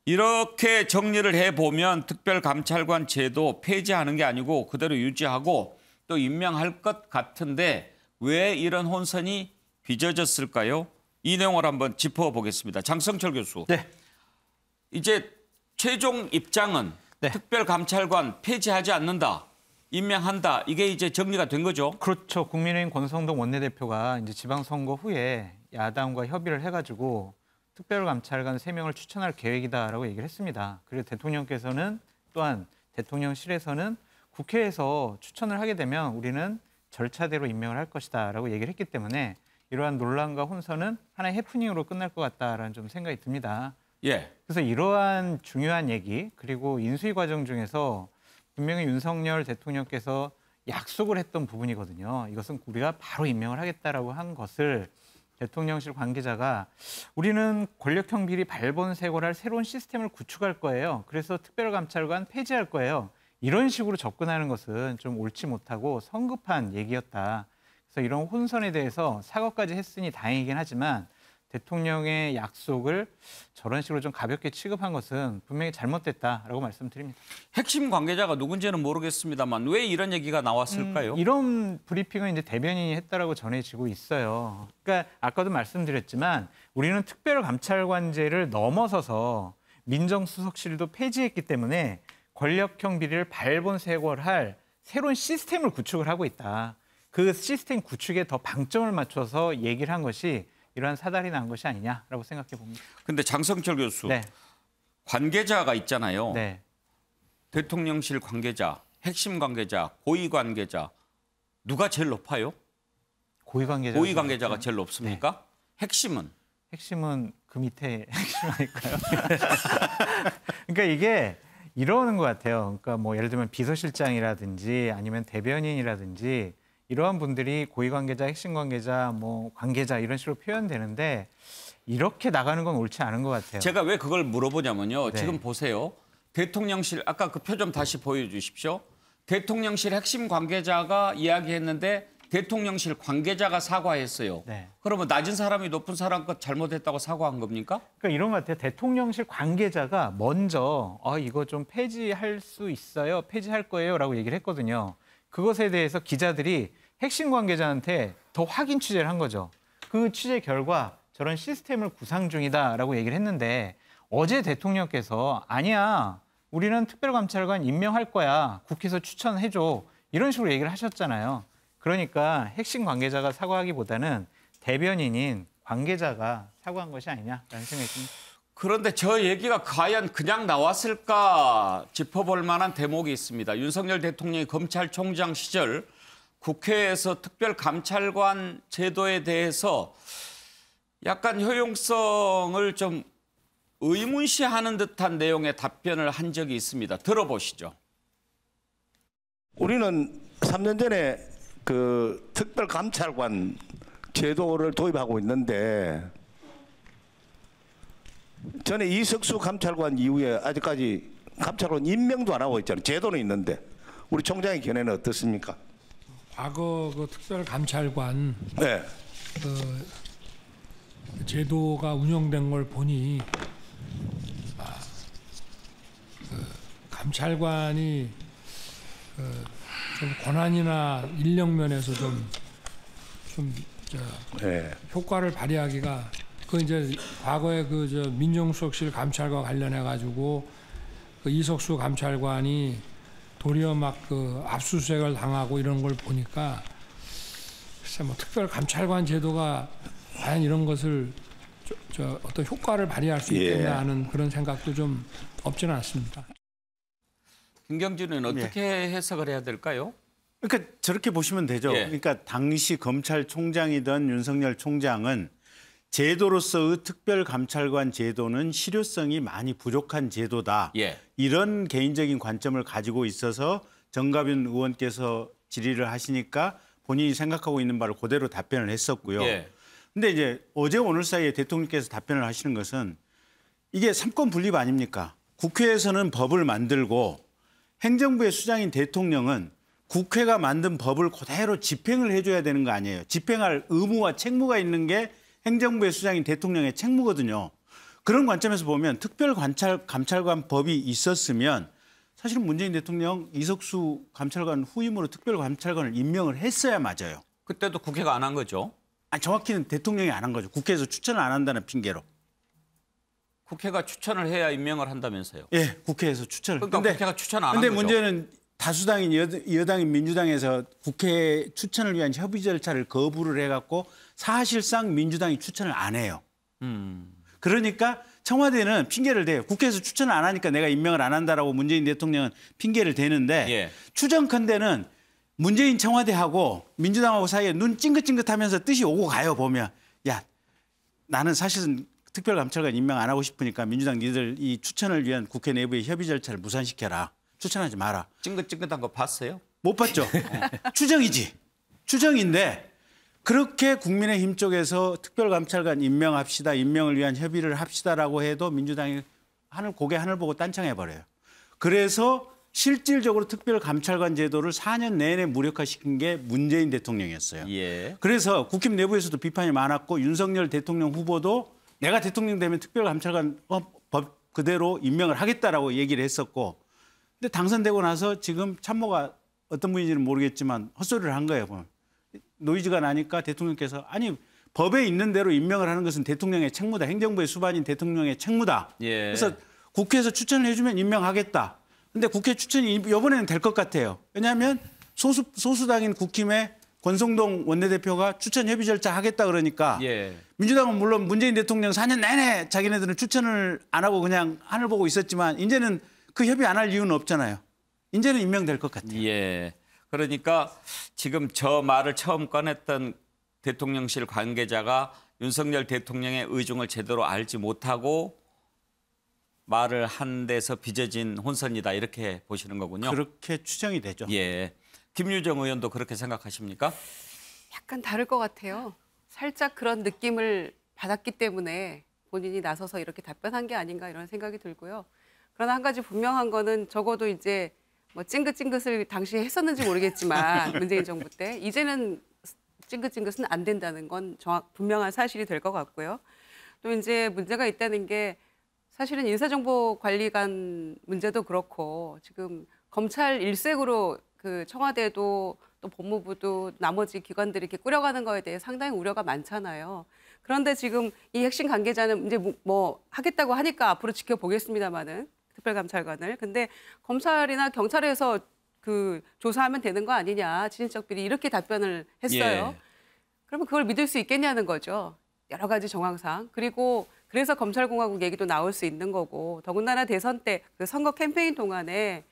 이렇게 정리를 해보면 특별감찰관 제도 폐지하는 게 아니고 그대로 유지하고 또 임명할 것 같은데 왜 이런 혼선이 빚어졌을까요? 이 내용을 한번 짚어보겠습니다. 장성철 교수. 네. 이제 최종 입장은 특별감찰관 폐지하지 않는다. 임명한다. 이게 이제 정리가 된 거죠? 그렇죠. 국민의힘 권성동 원내대표가 이제 지방선거 후에 야당과 협의를 해가지고 특별감찰관 3명을 추천할 계획이다라고 얘기를 했습니다. 그리고 대통령께서는 또한 대통령실에서는 국회에서 추천을 하게 되면 우리는 절차대로 임명을 할 것이다라고 얘기를 했기 때문에 이러한 논란과 혼선은 하나의 해프닝으로 끝날 것 같다라는 좀 생각이 듭니다. 예. 그래서 이러한 중요한 얘기 그리고 인수위 과정 중에서 분명히 윤석열 대통령께서 약속을 했던 부분이거든요. 이것은 우리가 바로 임명을 하겠다라고 한 것을 대통령실 관계자가 우리는 권력형 비리 발본색원할 새로운 시스템을 구축할 거예요. 그래서 특별감찰관 폐지할 거예요. 이런 식으로 접근하는 것은 좀 옳지 못하고 성급한 얘기였다. 그래서 이런 혼선에 대해서 사과까지 했으니 다행이긴 하지만 대통령의 약속을 저런 식으로 좀 가볍게 취급한 것은 분명히 잘못됐다라고 말씀드립니다. 핵심 관계자가 누군지는 모르겠습니다만 왜 이런 얘기가 나왔을까요? 이런 브리핑은 이제 대변인이 했다라고 전해지고 있어요. 그러니까 아까도 말씀드렸지만 우리는 특별감찰관제를 넘어서서 민정수석실도 폐지했기 때문에 권력형 비리를 발본색원할 새로운 시스템을 구축을 하고 있다. 그 시스템 구축에 더 방점을 맞춰서 얘기를 한 것이 이러한 사달이 난 것이 아니냐라고 생각해 봅니다. 근데 장성철 교수, 네. 관계자가 있잖아요. 네. 대통령실 관계자, 핵심 관계자, 고위 관계자 누가 제일 높아요? 고위 관계자. 고위 관계자가 제일 높습니까? 핵심은? 핵심은 그 밑에 핵심 아닐까요? 그러니까 이게 이러는 것 같아요. 그러니까 뭐 예를 들면 비서실장이라든지 아니면 대변인이라든지 이러한 분들이 고위 관계자, 핵심 관계자, 뭐 관계자 이런 식으로 표현되는데 이렇게 나가는 건 옳지 않은 것 같아요. 제가 왜 그걸 물어보냐면요. 네. 지금 보세요. 대통령실 아까 그 표 좀 다시 보여주십시오. 대통령실 핵심 관계자가 이야기했는데 대통령실 관계자가 사과했어요. 네. 그러면 낮은 사람이 높은 사람 것 잘못했다고 사과한 겁니까? 그러니까 이런 것 같아요. 대통령실 관계자가 먼저 이거 좀 폐지할 수 있어요. 폐지할 거예요라고 얘기를 했거든요. 그것에 대해서 기자들이 핵심 관계자한테 더 확인 취재를 한 거죠. 그 취재 결과 저런 시스템을 구상 중이다라고 얘기를 했는데 어제 대통령께서 아니야. 우리는 특별감찰관 임명할 거야. 국회에서 추천해줘. 이런 식으로 얘기를 하셨잖아요. 그러니까 핵심 관계자가 사과하기보다는 대변인인 관계자가 사과한 것이 아니냐라는 생각이 듭니다. 그런데 저 얘기가 과연 그냥 나왔을까 짚어볼 만한 대목이 있습니다. 윤석열 대통령이 검찰총장 시절 국회에서 특별감찰관 제도에 대해서 약간 효용성을 좀 의문시하는 듯한 내용의 답변을 한 적이 있습니다. 들어보시죠. 우리는 3년 전에 그 특별감찰관 제도를 도입하고 있는데 전에 이석수 감찰관 이후에 아직까지 감찰관 임명도 안 하고 있잖아요. 제도는 있는데 우리 총장의 견해는 어떻습니까? 과거 그 특별감찰관 네. 제도가 운영된 걸 보니 감찰관이 좀 권한이나 인력 면에서 네. 효과를 발휘하기가 그 이제 과거에 그 민정수석실 감찰과 관련해 가지고 그 이석수 감찰관이 도리어 막 그 압수수색을 당하고 이런 걸 보니까 글쎄 뭐 특별 감찰관 제도가 과연 이런 것을 어떤 효과를 발휘할 수 있겠나 하는 그런 생각도 좀 없지는 않습니다. 김경준은 어떻게 해석을 해야 될까요? 그러니까 저렇게 보시면 되죠. 그러니까 당시 검찰총장이던 윤석열 총장은 제도로서의 특별감찰관 제도는 실효성이 많이 부족한 제도다. 이런 개인적인 관점을 가지고 있어서 정가빈 의원께서 질의를 하시니까 본인이 생각하고 있는 바를 그대로 답변을 했었고요. 근데 이제 어제 오늘 사이에 대통령께서 답변을 하시는 것은 이게 삼권 분립 아닙니까? 국회에서는 법을 만들고 행정부의 수장인 대통령은 국회가 만든 법을 그대로 집행을 해줘야 되는 거 아니에요. 집행할 의무와 책무가 있는 게 행정부의 수장인 대통령의 책무거든요. 그런 관점에서 보면 특별감찰관 법이 있었으면 사실은 문재인 대통령 이석수 감찰관 후임으로 특별감찰관을 임명을 했어야 맞아요. 그때도 국회가 안 한 거죠? 아니, 정확히는 대통령이 안 한 거죠. 국회에서 추천을 안 한다는 핑계로. 국회가 추천을 해야 임명을 한다면서요? 예, 국회에서 추천을. 그러니까 국회가 추천 안 한 근데 거죠? 문제는 다수당인 여당인 민주당에서 국회 추천을 위한 협의 절차를 거부를 해갖고 사실상 민주당이 추천을 안 해요. 그러니까 청와대는 핑계를 대요. 국회에서 추천을 안 하니까 내가 임명을 안 한다라고 문재인 대통령은 핑계를 대는데 추정컨대는 문재인 청와대하고 민주당하고 사이에 눈 찡긋찡긋하면서 뜻이 오고 가요. 보면 야 나는 사실은 특별감찰관 임명 안 하고 싶으니까 민주당 니들 이 추천을 위한 국회 내부의 협의 절차를 무산시켜라. 추천하지 마라. 찡긋찡긋한 거 봤어요? 못 봤죠. 추정이지. 추정인데 그렇게 국민의힘 쪽에서 특별감찰관 임명합시다. 임명을 위한 협의를 합시다라고 해도 민주당이 고개 하늘 보고 딴청해버려요. 그래서 실질적으로 특별감찰관 제도를 4년 내내 무력화시킨 게 문재인 대통령이었어요. 그래서 국힘 내부에서도 비판이 많았고 윤석열 대통령 후보도 내가 대통령 되면 특별감찰관 법 그대로 임명을 하겠다라고 얘기를 했었고 근데 당선되고 나서 지금 참모가 어떤 분인지는 모르겠지만 헛소리를 한 거예요. 노이즈가 나니까 대통령께서 아니 법에 있는 대로 임명을 하는 것은 대통령의 책무다. 행정부의 수반인 대통령의 책무다. 그래서 국회에서 추천을 해주면 임명하겠다. 근데 국회 추천이 이번에는 될 것 같아요. 왜냐하면 소수당인 국힘의 권성동 원내대표가 추천 협의 절차 하겠다 그러니까 예. 민주당은 물론 문재인 대통령 4년 내내 자기네들은 추천을 안 하고 그냥 하늘 보고 있었지만 이제는 그 협의 안 할 이유는 없잖아요. 이제는 임명될 것 같아요. 예. 그러니까 지금 저 말을 처음 꺼냈던 대통령실 관계자가 윤석열 대통령의 의중을 제대로 알지 못하고 말을 한 데서 빚어진 혼선이다 이렇게 보시는 거군요. 그렇게 추정이 되죠. 예. 김유정 의원도 그렇게 생각하십니까? 약간 다를 것 같아요. 살짝 그런 느낌을 받았기 때문에 본인이 나서서 이렇게 답변한 게 아닌가 이런 생각이 들고요. 그러나 한 가지 분명한 거는 적어도 이제 뭐 찡긋찡긋을 당시에 했었는지 모르겠지만 문재인 정부 때 이제는 찡긋찡긋은 안 된다는 건 분명한 사실이 될 것 같고요. 또 이제 문제가 있다는 게 사실은 인사정보관리관 문제도 그렇고 지금 검찰 일색으로 그 청와대도 또 법무부도 나머지 기관들이 이렇게 꾸려가는 거에 대해 상당히 우려가 많잖아요. 그런데 지금 이 핵심 관계자는 이제 뭐 하겠다고 하니까 앞으로 지켜보겠습니다마는 특별감찰관을. 근데 검찰이나 경찰에서 그 조사하면 되는 거 아니냐, 진실적 비리 이렇게 답변을 했어요. 예. 그러면 그걸 믿을 수 있겠냐는 거죠. 여러 가지 정황상. 그리고 그래서 검찰공화국 얘기도 나올 수 있는 거고 더군다나 대선 때 그 선거 캠페인 동안에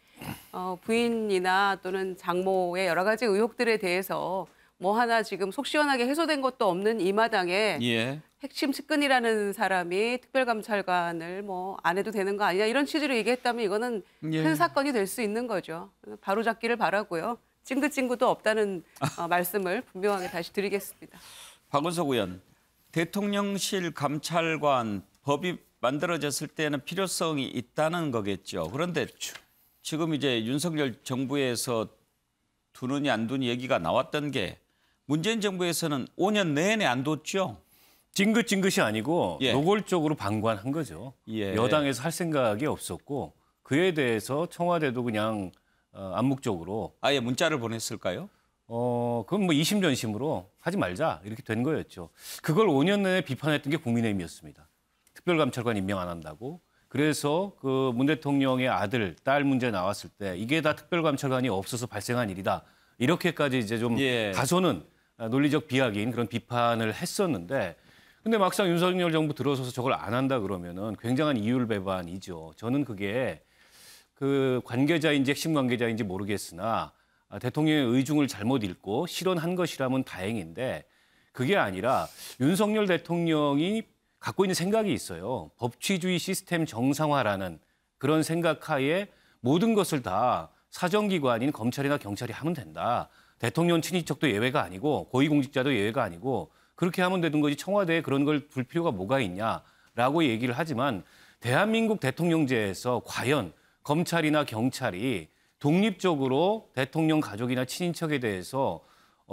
부인이나 또는 장모의 여러 가지 의혹들에 대해서 뭐 하나 지금 속 시원하게 해소된 것도 없는 이 마당에 예. 핵심 측근이라는 사람이 특별감찰관을 뭐 안 해도 되는 거 아니냐 이런 취지로 얘기했다면 이거는 예. 큰 사건이 될 수 있는 거죠. 바로잡기를 바라고요. 찡긋찡긋도 없다는 말씀을 분명하게 다시 드리겠습니다. 박은석 의원, 대통령실 감찰관 법이 만들어졌을 때는 필요성이 있다는 거겠죠. 그런데 지금 이제 윤석열 정부에서 두느니 안 두니 얘기가 나왔던 게 문재인 정부에서는 5년 내내 안 뒀죠. 찡긋찡긋이 아니고 예. 노골적으로 방관한 거죠. 예. 여당에서 할 생각이 없었고 그에 대해서 청와대도 그냥 암묵적으로 아예 문자를 보냈을까요? 그건 뭐 이심전심으로 하지 말자 이렇게 된 거였죠. 그걸 5년 내내 비판했던 게 국민의힘이었습니다. 특별감찰관 임명 안 한다고. 그래서 그 문 대통령의 아들, 딸 문제 나왔을 때 이게 다 특별감찰관이 없어서 발생한 일이다. 이렇게까지 이제 좀 예. 다소는 논리적 비약인 그런 비판을 했었는데 근데 막상 윤석열 정부 들어서서 저걸 안 한다 그러면은 굉장한 이율배반이죠. 저는 그게 그 관계자인지 핵심 관계자인지 모르겠으나 대통령의 의중을 잘못 읽고 실언한 것이라면 다행인데 그게 아니라 윤석열 대통령이 갖고 있는 생각이 있어요. 법치주의 시스템 정상화라는 그런 생각하에 모든 것을 다 사정기관인 검찰이나 경찰이 하면 된다. 대통령 친인척도 예외가 아니고 고위공직자도 예외가 아니고 그렇게 하면 되는 거지 청와대에 그런 걸 둘 필요가 뭐가 있냐라고 얘기를 하지만 대한민국 대통령제에서 과연 검찰이나 경찰이 독립적으로 대통령 가족이나 친인척에 대해서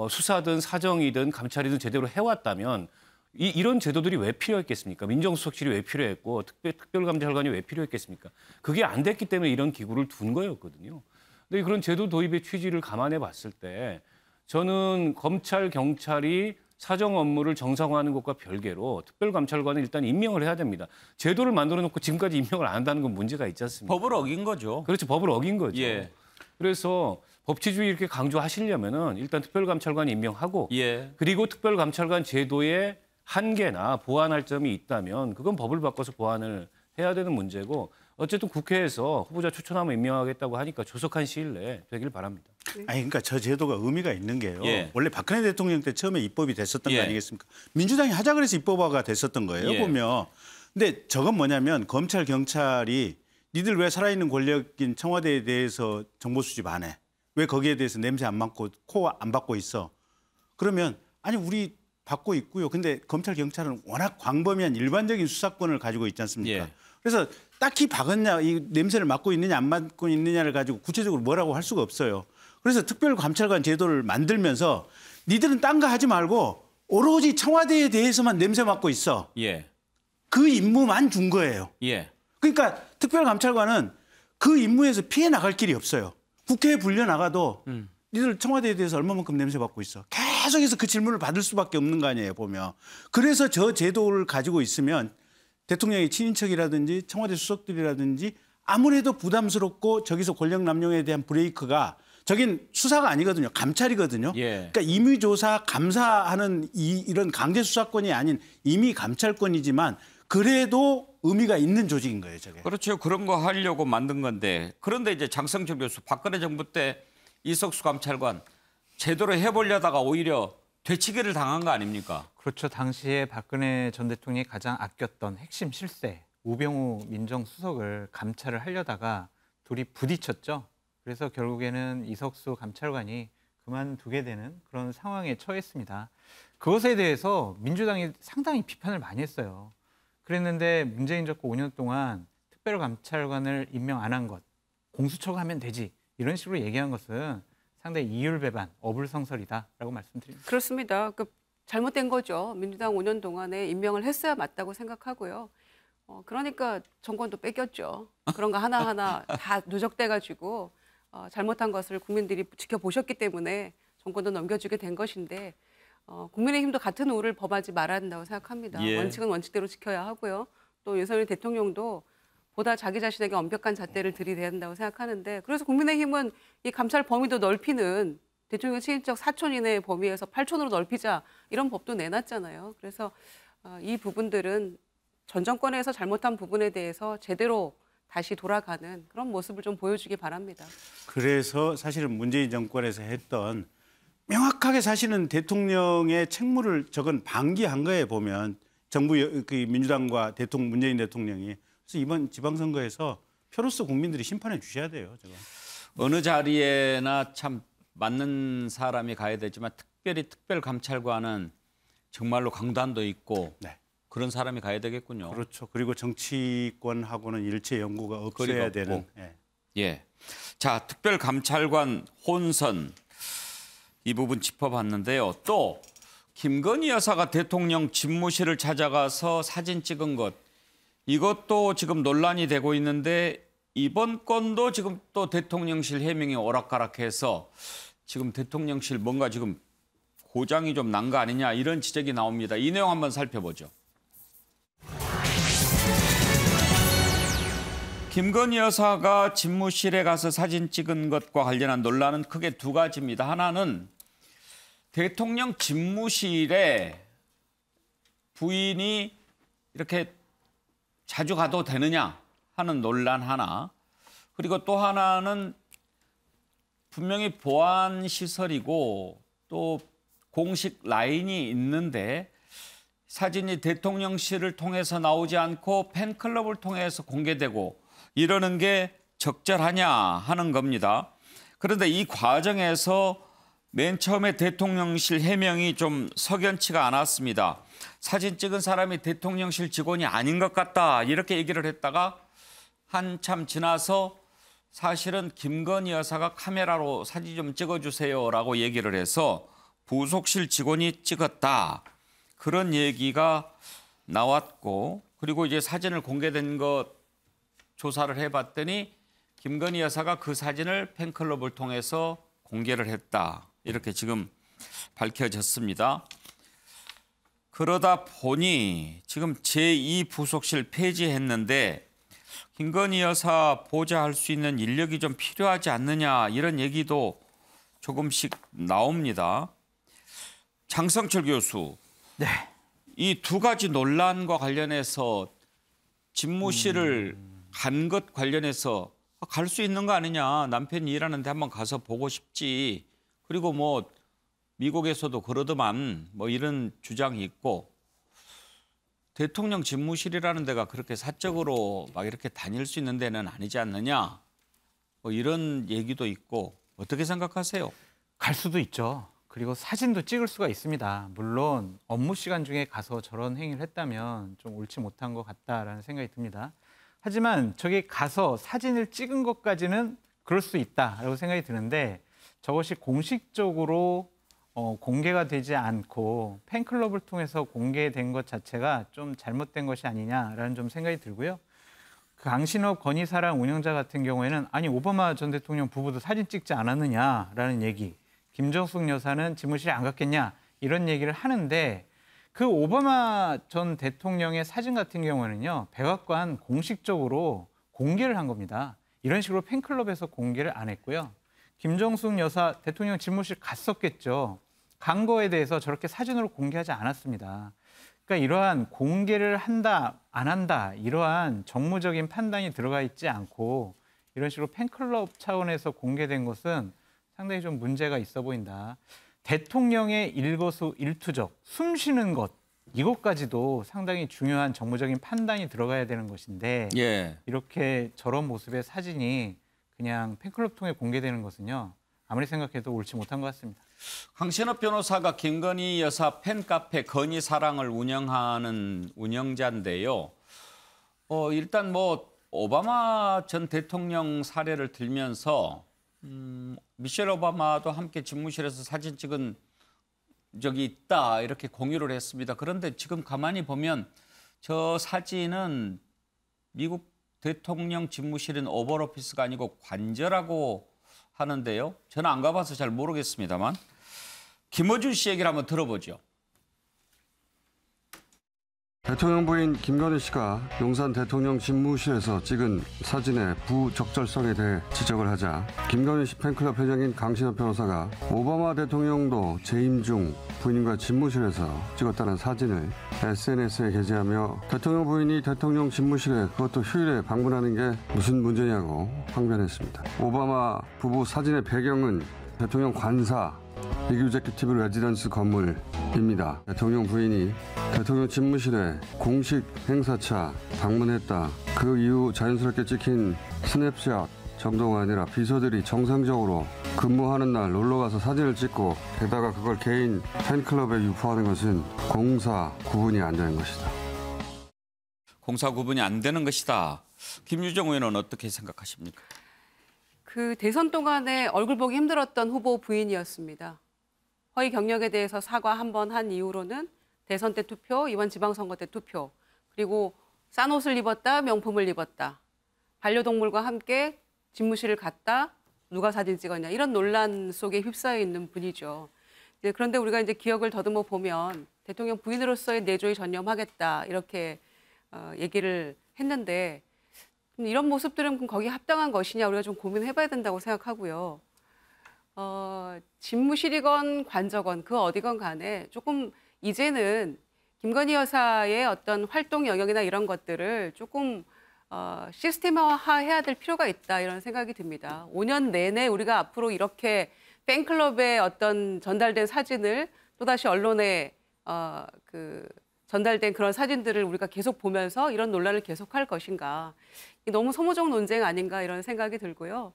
수사든 사정이든 감찰이든 제대로 해왔다면 이런 제도들이 왜 필요했겠습니까? 민정수석실이 왜 필요했고 특별감찰관이 왜 필요했겠습니까? 그게 안 됐기 때문에 이런 기구를 둔 거였거든요. 근데 그런 제도 도입의 취지를 감안해 봤을 때 저는 검찰, 경찰이 사정 업무를 정상화하는 것과 별개로 특별감찰관은 일단 임명을 해야 됩니다. 제도를 만들어 놓고 지금까지 임명을 안 한다는 건 문제가 있지 않습니까? 법을 어긴 거죠. 그렇죠. 법을 어긴 거죠. 예. 그래서 법치주의 이렇게 강조하시려면은 일단 특별감찰관 임명하고 예. 그리고 특별감찰관 제도의 한계나 보완할 점이 있다면 그건 법을 바꿔서 보완을 해야 되는 문제고 어쨌든 국회에서 후보자 추천하면 임명하겠다고 하니까 조속한 시일 내에 되길 바랍니다. 아니 그러니까 저 제도가 의미가 있는 게요. 예. 원래 박근혜 대통령 때 처음에 입법이 됐었던 예. 거 아니겠습니까? 민주당이 하자 그래서 입법화가 됐었던 거예요. 예. 보면. 근데 저건 뭐냐면 검찰 경찰이 니들 왜 살아있는 권력인 청와대에 대해서 정보 수집 안 해? 왜 거기에 대해서 냄새 안 맡고 코 안 받고 있어? 그러면 아니 우리 받고 있고요. 근데 검찰 경찰은 워낙 광범위한 일반적인 수사권을 가지고 있지 않습니까? 예. 그래서 딱히 박았냐, 이 냄새를 맡고 있느냐 안 맡고 있느냐를 가지고 구체적으로 뭐라고 할 수가 없어요. 그래서 특별감찰관 제도를 만들면서 니들은 딴 거 하지 말고 오로지 청와대에 대해서만 냄새 맡고 있어. 예. 그 임무만 준 거예요. 예. 그러니까 특별감찰관은 그 임무에서 피해 나갈 길이 없어요. 국회에 불려 나가도 니들 청와대에 대해서 얼마만큼 냄새 맡고 있어. 계속해서 그 질문을 받을 수밖에 없는 거 아니에요, 보면. 그래서 저 제도를 가지고 있으면 대통령의 친인척이라든지 청와대 수석들이라든지 아무래도 부담스럽고 저기서 권력 남용에 대한 브레이크가 저긴 수사가 아니거든요. 감찰이거든요. 그러니까 임의조사 감사하는 이런 강제 수사권이 아닌 임의 감찰권이지만 그래도 의미가 있는 조직인 거예요. 저게. 그렇죠. 그런 거 하려고 만든 건데 그런데 이제 장성철 교수 박근혜 정부 때 이석수 감찰관 제대로 해보려다가 오히려 되치기를 당한 거 아닙니까? 그렇죠. 당시에 박근혜 전 대통령이 가장 아꼈던 핵심 실세 우병우 민정수석을 감찰을 하려다가 둘이 부딪혔죠. 그래서 결국에는 이석수 감찰관이 그만두게 되는 그런 상황에 처했습니다. 그것에 대해서 민주당이 상당히 비판을 많이 했어요. 그랬는데 문재인 정권 5년 동안 특별감찰관을 임명 안 한 것, 공수처가 하면 되지 이런 식으로 얘기한 것은 상당히 이율배반, 어불성설이다라고 말씀드립니다. 그렇습니다. 잘못된 거죠. 민주당 5년 동안에 임명을 했어야 맞다고 생각하고요. 그러니까 정권도 뺏겼죠. 그런 거 하나하나 다 누적돼가지고 잘못한 것을 국민들이 지켜보셨기 때문에 정권도 넘겨주게 된 것인데 국민의힘도 같은 오를 범하지 말아야 된다고 생각합니다. 원칙은 원칙대로 지켜야 하고요. 또 윤석열 대통령도 보다 자기 자신에게 엄격한 잣대를 들이대야 된다고 생각하는데 그래서 국민의힘은 이 감찰 범위도 넓히는 대통령 친인척 4촌 이내의 범위에서 8촌으로 넓히자 이런 법도 내놨잖아요. 그래서 이 부분들은 전 정권에서 잘못한 부분에 대해서 제대로 다시 돌아가는 그런 모습을 좀 보여주기 바랍니다. 그래서 사실은 문재인 정권에서 했던 명확하게 사실은 대통령의 책무를 적은 방기한 거에 보면 정부 민주당과 문재인 대통령이 그래서 이번 지방선거에서 표로서 국민들이 심판해 주셔야 돼요. 제가. 어느 자리에나 참 맞는 사람이 가야 되지만 특별히 특별감찰관은 정말로 강단도 있고 그런 사람이 가야 되겠군요. 그렇죠. 그리고 정치권하고는 일체 연고가 없어야 되는. 예. 자, 특별감찰관 혼선 이 부분 짚어봤는데요. 또 김건희 여사가 대통령 집무실을 찾아가서 사진 찍은 것 이것도 지금 논란이 되고 있는데 이번 건도 지금 또 대통령실 해명이 오락가락해서 지금 대통령실 뭔가 지금 고장이 좀 난 거 아니냐 이런 지적이 나옵니다. 이 내용 한번 살펴보죠. 김건희 여사가 집무실에 가서 사진 찍은 것과 관련한 논란은 크게 두 가지입니다. 하나는 대통령 집무실에 부인이 이렇게 자주 가도 되느냐 하는 논란 하나. 그리고 또 하나는 분명히 보안시설이고 또 공식 라인이 있는데 사진이 대통령실을 통해서 나오지 않고 팬클럽을 통해서 공개되고 이러는 게 적절하냐 하는 겁니다. 그런데 이 과정에서 맨 처음에 대통령실 해명이 좀 석연치가 않았습니다. 사진 찍은 사람이 대통령실 직원이 아닌 것 같다 이렇게 얘기를 했다가 한참 지나서 사실은 김건희 여사가 카메라로 사진 좀 찍어주세요라고 얘기를 해서 부속실 직원이 찍었다. 그런 얘기가 나왔고 그리고 이제 사진을 공개된 것 조사를 해봤더니 김건희 여사가 그 사진을 팬클럽을 통해서 공개를 했다. 이렇게 지금 밝혀졌습니다. 그러다 보니 지금 제2부속실 폐지했는데 김건희 여사 보좌할 수 있는 인력이 좀 필요하지 않느냐 이런 얘기도 조금씩 나옵니다. 장성철 교수, 이 두 가지 논란과 관련해서 집무실을 간 것 관련해서 갈 수 있는 거 아니냐. 남편이 일하는데 한번 가서 보고 싶지. 그리고 뭐 미국에서도 그러더만 뭐 이런 주장이 있고 대통령 집무실이라는 데가 그렇게 사적으로 막 이렇게 다닐 수 있는 데는 아니지 않느냐. 뭐 이런 얘기도 있고 어떻게 생각하세요? 갈 수도 있죠. 그리고 사진도 찍을 수가 있습니다. 물론 업무 시간 중에 가서 저런 행위를 했다면 좀 옳지 못한 것 같다라는 생각이 듭니다. 하지만 저기 가서 사진을 찍은 것까지는 그럴 수 있다라고 생각이 드는데 저것이 공식적으로 공개가 되지 않고 팬클럽을 통해서 공개된 것 자체가 좀 잘못된 것이 아니냐라는 좀 생각이 들고요. 그 강신업 건희사랑 운영자 같은 경우에는 아니 오바마 전 대통령 부부도 사진 찍지 않았느냐라는 얘기, 김정숙 여사는 집무실에 안 갔겠냐 이런 얘기를 하는데 그 오바마 전 대통령의 사진 같은 경우에는요, 백악관 공식적으로 공개를 한 겁니다. 이런 식으로 팬클럽에서 공개를 안 했고요. 김정숙 여사 대통령 집무실 갔었겠죠. 간 거에 대해서 저렇게 사진으로 공개하지 않았습니다. 그러니까 이러한 공개를 한다, 안 한다, 이러한 정무적인 판단이 들어가 있지 않고 이런 식으로 팬클럽 차원에서 공개된 것은 상당히 좀 문제가 있어 보인다. 대통령의 일거수일투족, 숨 쉬는 것, 이것까지도 상당히 중요한 정무적인 판단이 들어가야 되는 것인데 이렇게 저런 모습의 사진이 그냥 팬클럽 통해 공개되는 것은요, 아무리 생각해도 옳지 못한 것 같습니다. 강신업 변호사가 김건희 여사 팬카페 건희사랑을 운영하는 운영자인데요. 일단 뭐 오바마 전 대통령 사례를 들면서 미셸 오바마도 함께 집무실에서 사진 찍은 적이 있다 이렇게 공유를 했습니다. 그런데 지금 가만히 보면 저 사진은 미국 대통령 집무실인 오벌 오피스가 아니고 관저라고 하는데요. 저는 안 가봐서 잘 모르겠습니다만 김어준 씨 얘기를 한번 들어보죠. 대통령 부인 김건희 씨가 용산 대통령 집무실에서 찍은 사진의 부적절성에 대해 지적을 하자 김건희 씨 팬클럽 회장인 강신업 변호사가 오바마 대통령도 재임 중 부인과 집무실에서 찍었다는 사진을 SNS에 게재하며 대통령 부인이 대통령 집무실에 그것도 휴일에 방문하는 게 무슨 문제냐고 항변했습니다. 오바마 부부 사진의 배경은 대통령 관사 이규제큐티브 레지던스 건물입니다. 대통령 부인이 대통령 집무실에 공식 행사차 방문했다. 그 이후 자연스럽게 찍힌 스냅샷 정도가 아니라 비서들이 정상적으로 근무하는 날 놀러가서 사진을 찍고 게다가 그걸 개인 팬클럽에 유포하는 것은 공사 구분이 안 되는 것이다. 공사 구분이 안 되는 것이다. 김유정 의원은 어떻게 생각하십니까? 그 대선 동안에 얼굴 보기 힘들었던 후보 부인이었습니다. 허위 경력에 대해서 사과 한 번 한 이후로는 대선 때 투표, 이번 지방선거 때 투표, 그리고 싼 옷을 입었다, 명품을 입었다, 반려동물과 함께 집무실을 갔다, 누가 사진 찍었냐, 이런 논란 속에 휩싸여 있는 분이죠. 그런데 우리가 이제 기억을 더듬어 보면 대통령 부인으로서의 내조에 전념하겠다 이렇게 얘기를 했는데 이런 모습들은 거기에 합당한 것이냐 우리가 좀 고민해봐야 된다고 생각하고요. 집무실이건 관저건 그 어디건 간에 조금 이제는 김건희 여사의 어떤 활동 영역이나 이런 것들을 조금 시스템화해야 될 필요가 있다 이런 생각이 듭니다. 5년 내내 우리가 앞으로 이렇게 팬클럽에 어떤 전달된 사진을 또다시 언론에 전달된 그런 사진들을 우리가 계속 보면서 이런 논란을 계속할 것인가. 너무 소모적 논쟁 아닌가 이런 생각이 들고요.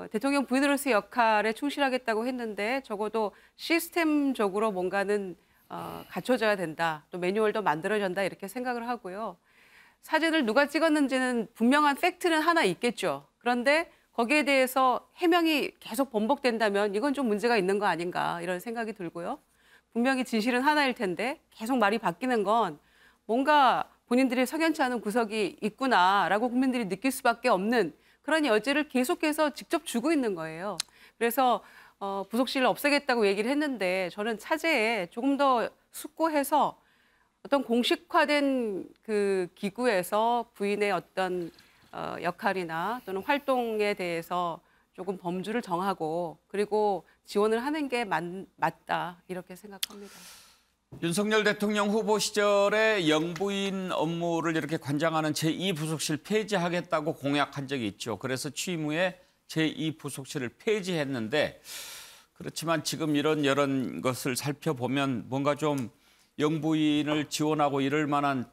대통령 부인으로서의 역할에 충실하겠다고 했는데 적어도 시스템적으로 뭔가는 갖춰져야 된다. 또 매뉴얼도 만들어야 된다 이렇게 생각을 하고요. 사진을 누가 찍었는지는 분명한 팩트는 하나 있겠죠. 그런데 거기에 대해서 해명이 계속 번복된다면 이건 좀 문제가 있는 거 아닌가 이런 생각이 들고요. 분명히 진실은 하나일 텐데 계속 말이 바뀌는 건 뭔가 본인들이 석연치 않은 구석이 있구나라고 국민들이 느낄 수밖에 없는 그런 여지를 계속해서 직접 주고 있는 거예요. 그래서 부속실을 없애겠다고 얘기를 했는데 저는 차제에 조금 더 숙고해서 어떤 공식화된 그 기구에서 부인의 어떤 역할이나 또는 활동에 대해서 조금 범주를 정하고 그리고 지원을 하는 게 맞다 이렇게 생각합니다. 윤석열 대통령 후보 시절에 영부인 업무를 이렇게 관장하는 제2부속실 폐지하겠다고 공약한 적이 있죠. 그래서 취임 후에 제2부속실을 폐지했는데 그렇지만 지금 이런 것을 살펴보면 뭔가 좀 영부인을 지원하고 이럴 만한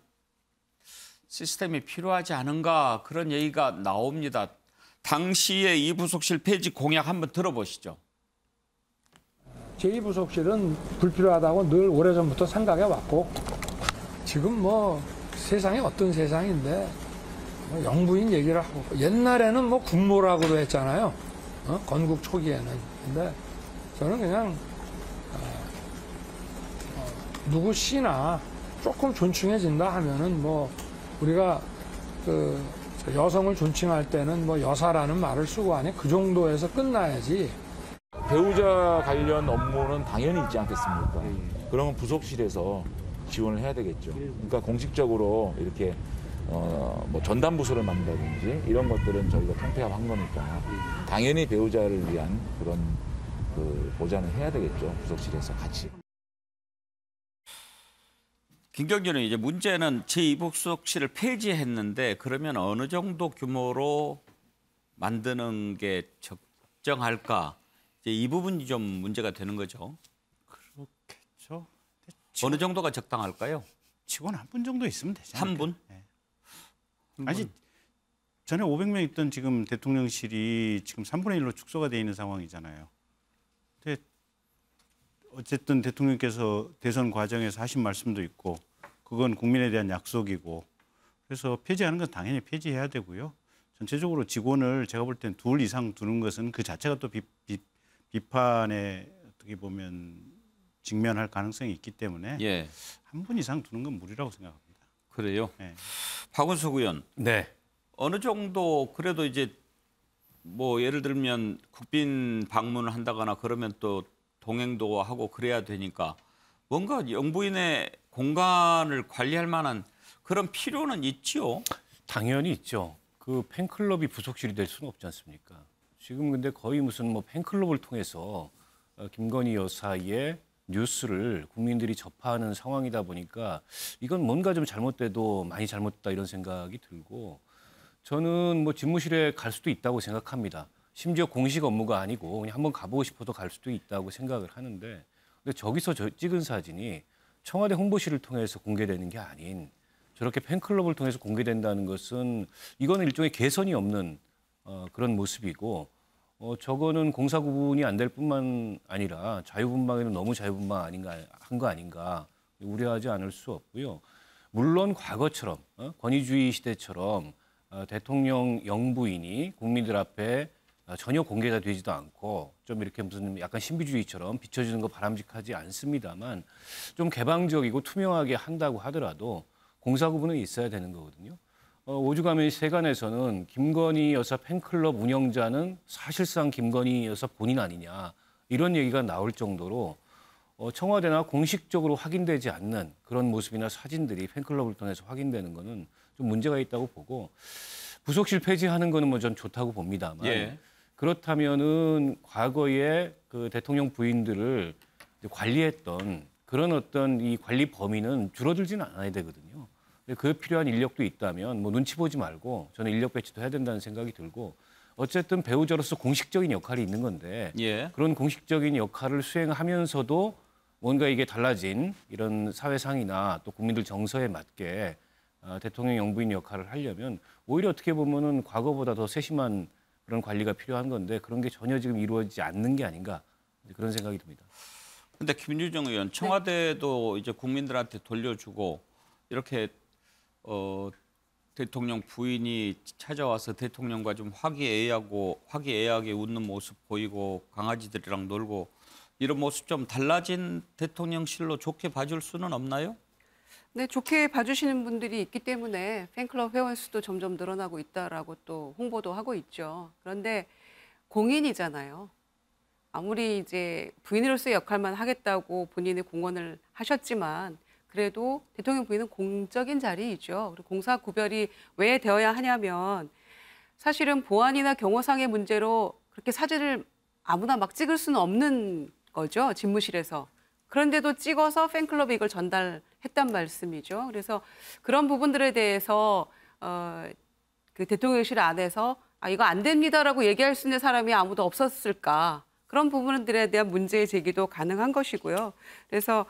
시스템이 필요하지 않은가 그런 얘기가 나옵니다. 당시에 이 부속실 폐지 공약 한번 들어보시죠. 제2부속실은 불필요하다고 늘 오래전부터 생각해 왔고 지금 뭐 세상이 어떤 세상인데 뭐 영부인 얘기를 하고 옛날에는 뭐 국모라고도 했잖아요. 건국 초기에는. 근데 저는 그냥 누구 씨나 조금 존칭해진다 하면은 뭐 우리가 그 여성을 존칭할 때는 뭐 여사라는 말을 쓰고 하니 그 정도에서 끝나야지. 배우자 관련 업무는 당연히 있지 않겠습니까? 그러면 부속실에서 지원을 해야 되겠죠. 그러니까 공식적으로 이렇게 뭐 전담 부서를 만든다든지 이런 것들은 저희가 통폐합한 거니까 당연히 배우자를 위한 그런 그 보장을 해야 되겠죠. 부속실에서 같이. 김경진은 이제 문제는 제2부속실을 폐지했는데 그러면 어느 정도 규모로 만드는 게 적정할까? 이제 이 부분이 좀 문제가 되는 거죠. 그렇겠죠. 어느 정도가 적당할까요? 직원 한 분 정도 있으면 되지 않을까요? 한 분? 네. 아니 전에 500명 있던 지금 대통령실이 지금 3분의 1로 축소가 돼 있는 상황이잖아요. 근데 어쨌든 대통령께서 대선 과정에서 하신 말씀도 있고 그건 국민에 대한 약속이고 그래서 폐지하는 건 당연히 폐지해야 되고요. 전체적으로 직원을 제가 볼 땐 둘 이상 두는 것은 그 자체가 또 비판에 어떻게 보면 직면할 가능성이 있기 때문에 예. 한 분 이상 두는 건 무리라고 생각합니다. 그래요? 네. 박원석 의원. 네. 어느 정도 그래도 이제 뭐 예를 들면 국빈 방문을 한다거나 그러면 또 동행도 하고 그래야 되니까 뭔가 영부인의 공간을 관리할 만한 그런 필요는 있지요. 당연히 있죠. 그 팬클럽이 부속실이 될 수는 없지 않습니까? 지금 근데 거의 무슨 뭐 팬클럽을 통해서 김건희 여사의 뉴스를 국민들이 접하는 상황이다 보니까 이건 뭔가 좀 잘못돼도 많이 잘못됐다 이런 생각이 들고 저는 뭐 집무실에 갈 수도 있다고 생각합니다. 심지어 공식 업무가 아니고 그냥 한번 가보고 싶어서 갈 수도 있다고 생각을 하는데 근데 저기서 찍은 사진이 청와대 홍보실을 통해서 공개되는 게 아닌 저렇게 팬클럽을 통해서 공개된다는 것은 이거는 일종의 개선이 없는 그런 모습이고 저거는 공사 구분이 안 될 뿐만 아니라 자유분방에는 너무 자유분방 아닌가 한 거 아닌가 우려하지 않을 수 없고요. 물론 과거처럼 권위주의 시대처럼 대통령 영부인이 국민들 앞에 전혀 공개가 되지도 않고 좀 이렇게 무슨 약간 신비주의처럼 비춰지는 거 바람직하지 않습니다만 좀 개방적이고 투명하게 한다고 하더라도 공사 구분은 있어야 되는 거거든요. 오죽하면 세간에서는 김건희 여사 팬클럽 운영자는 사실상 김건희 여사 본인 아니냐 이런 얘기가 나올 정도로 청와대나 공식적으로 확인되지 않는 그런 모습이나 사진들이 팬클럽을 통해서 확인되는 거는 좀 문제가 있다고 보고 부속실 폐지하는 거는 뭐 전 좋다고 봅니다만 예. 그렇다면은 과거에 그 대통령 부인들을 관리했던 그런 어떤 이 관리 범위는 줄어들지는 않아야 되거든요. 근데 그 필요한 인력도 있다면 뭐 눈치 보지 말고 저는 인력 배치도 해야 된다는 생각이 들고 어쨌든 배우자로서 공식적인 역할이 있는 건데 예. 그런 공식적인 역할을 수행하면서도 뭔가 이게 달라진 이런 사회상이나 또 국민들 정서에 맞게 대통령 영부인 역할을 하려면 오히려 어떻게 보면은 과거보다 더 세심한 그런 관리가 필요한 건데 그런 게 전혀 지금 이루어지지 않는 게 아닌가 그런 생각이 듭니다. 그런데 김유정 의원 청와대도 이제 국민들한테 돌려주고 이렇게 대통령 부인이 찾아와서 대통령과 좀 화기애애하게 웃는 모습 보이고 강아지들이랑 놀고 이런 모습 좀 달라진 대통령실로 좋게 봐줄 수는 없나요? 네, 좋게 봐주시는 분들이 있기 때문에 팬클럽 회원 수도 점점 늘어나고 있다라고 또 홍보도 하고 있죠. 그런데 공인이잖아요. 아무리 이제 부인으로서의 역할만 하겠다고 본인의 공언을 하셨지만 그래도 대통령 부인은 공적인 자리이죠. 그리고 공사 구별이 왜 되어야 하냐면 사실은 보안이나 경호상의 문제로 그렇게 사진을 아무나 막 찍을 수는 없는 거죠. 집무실에서. 그런데도 찍어서 팬클럽에 이걸 전달했단 말씀이죠. 그래서 그런 부분들에 대해서 그 대통령실 안에서 이거 안 됩니다라고 얘기할 수 있는 사람이 아무도 없었을까. 그런 부분들에 대한 문제 제기도 가능한 것이고요. 그래서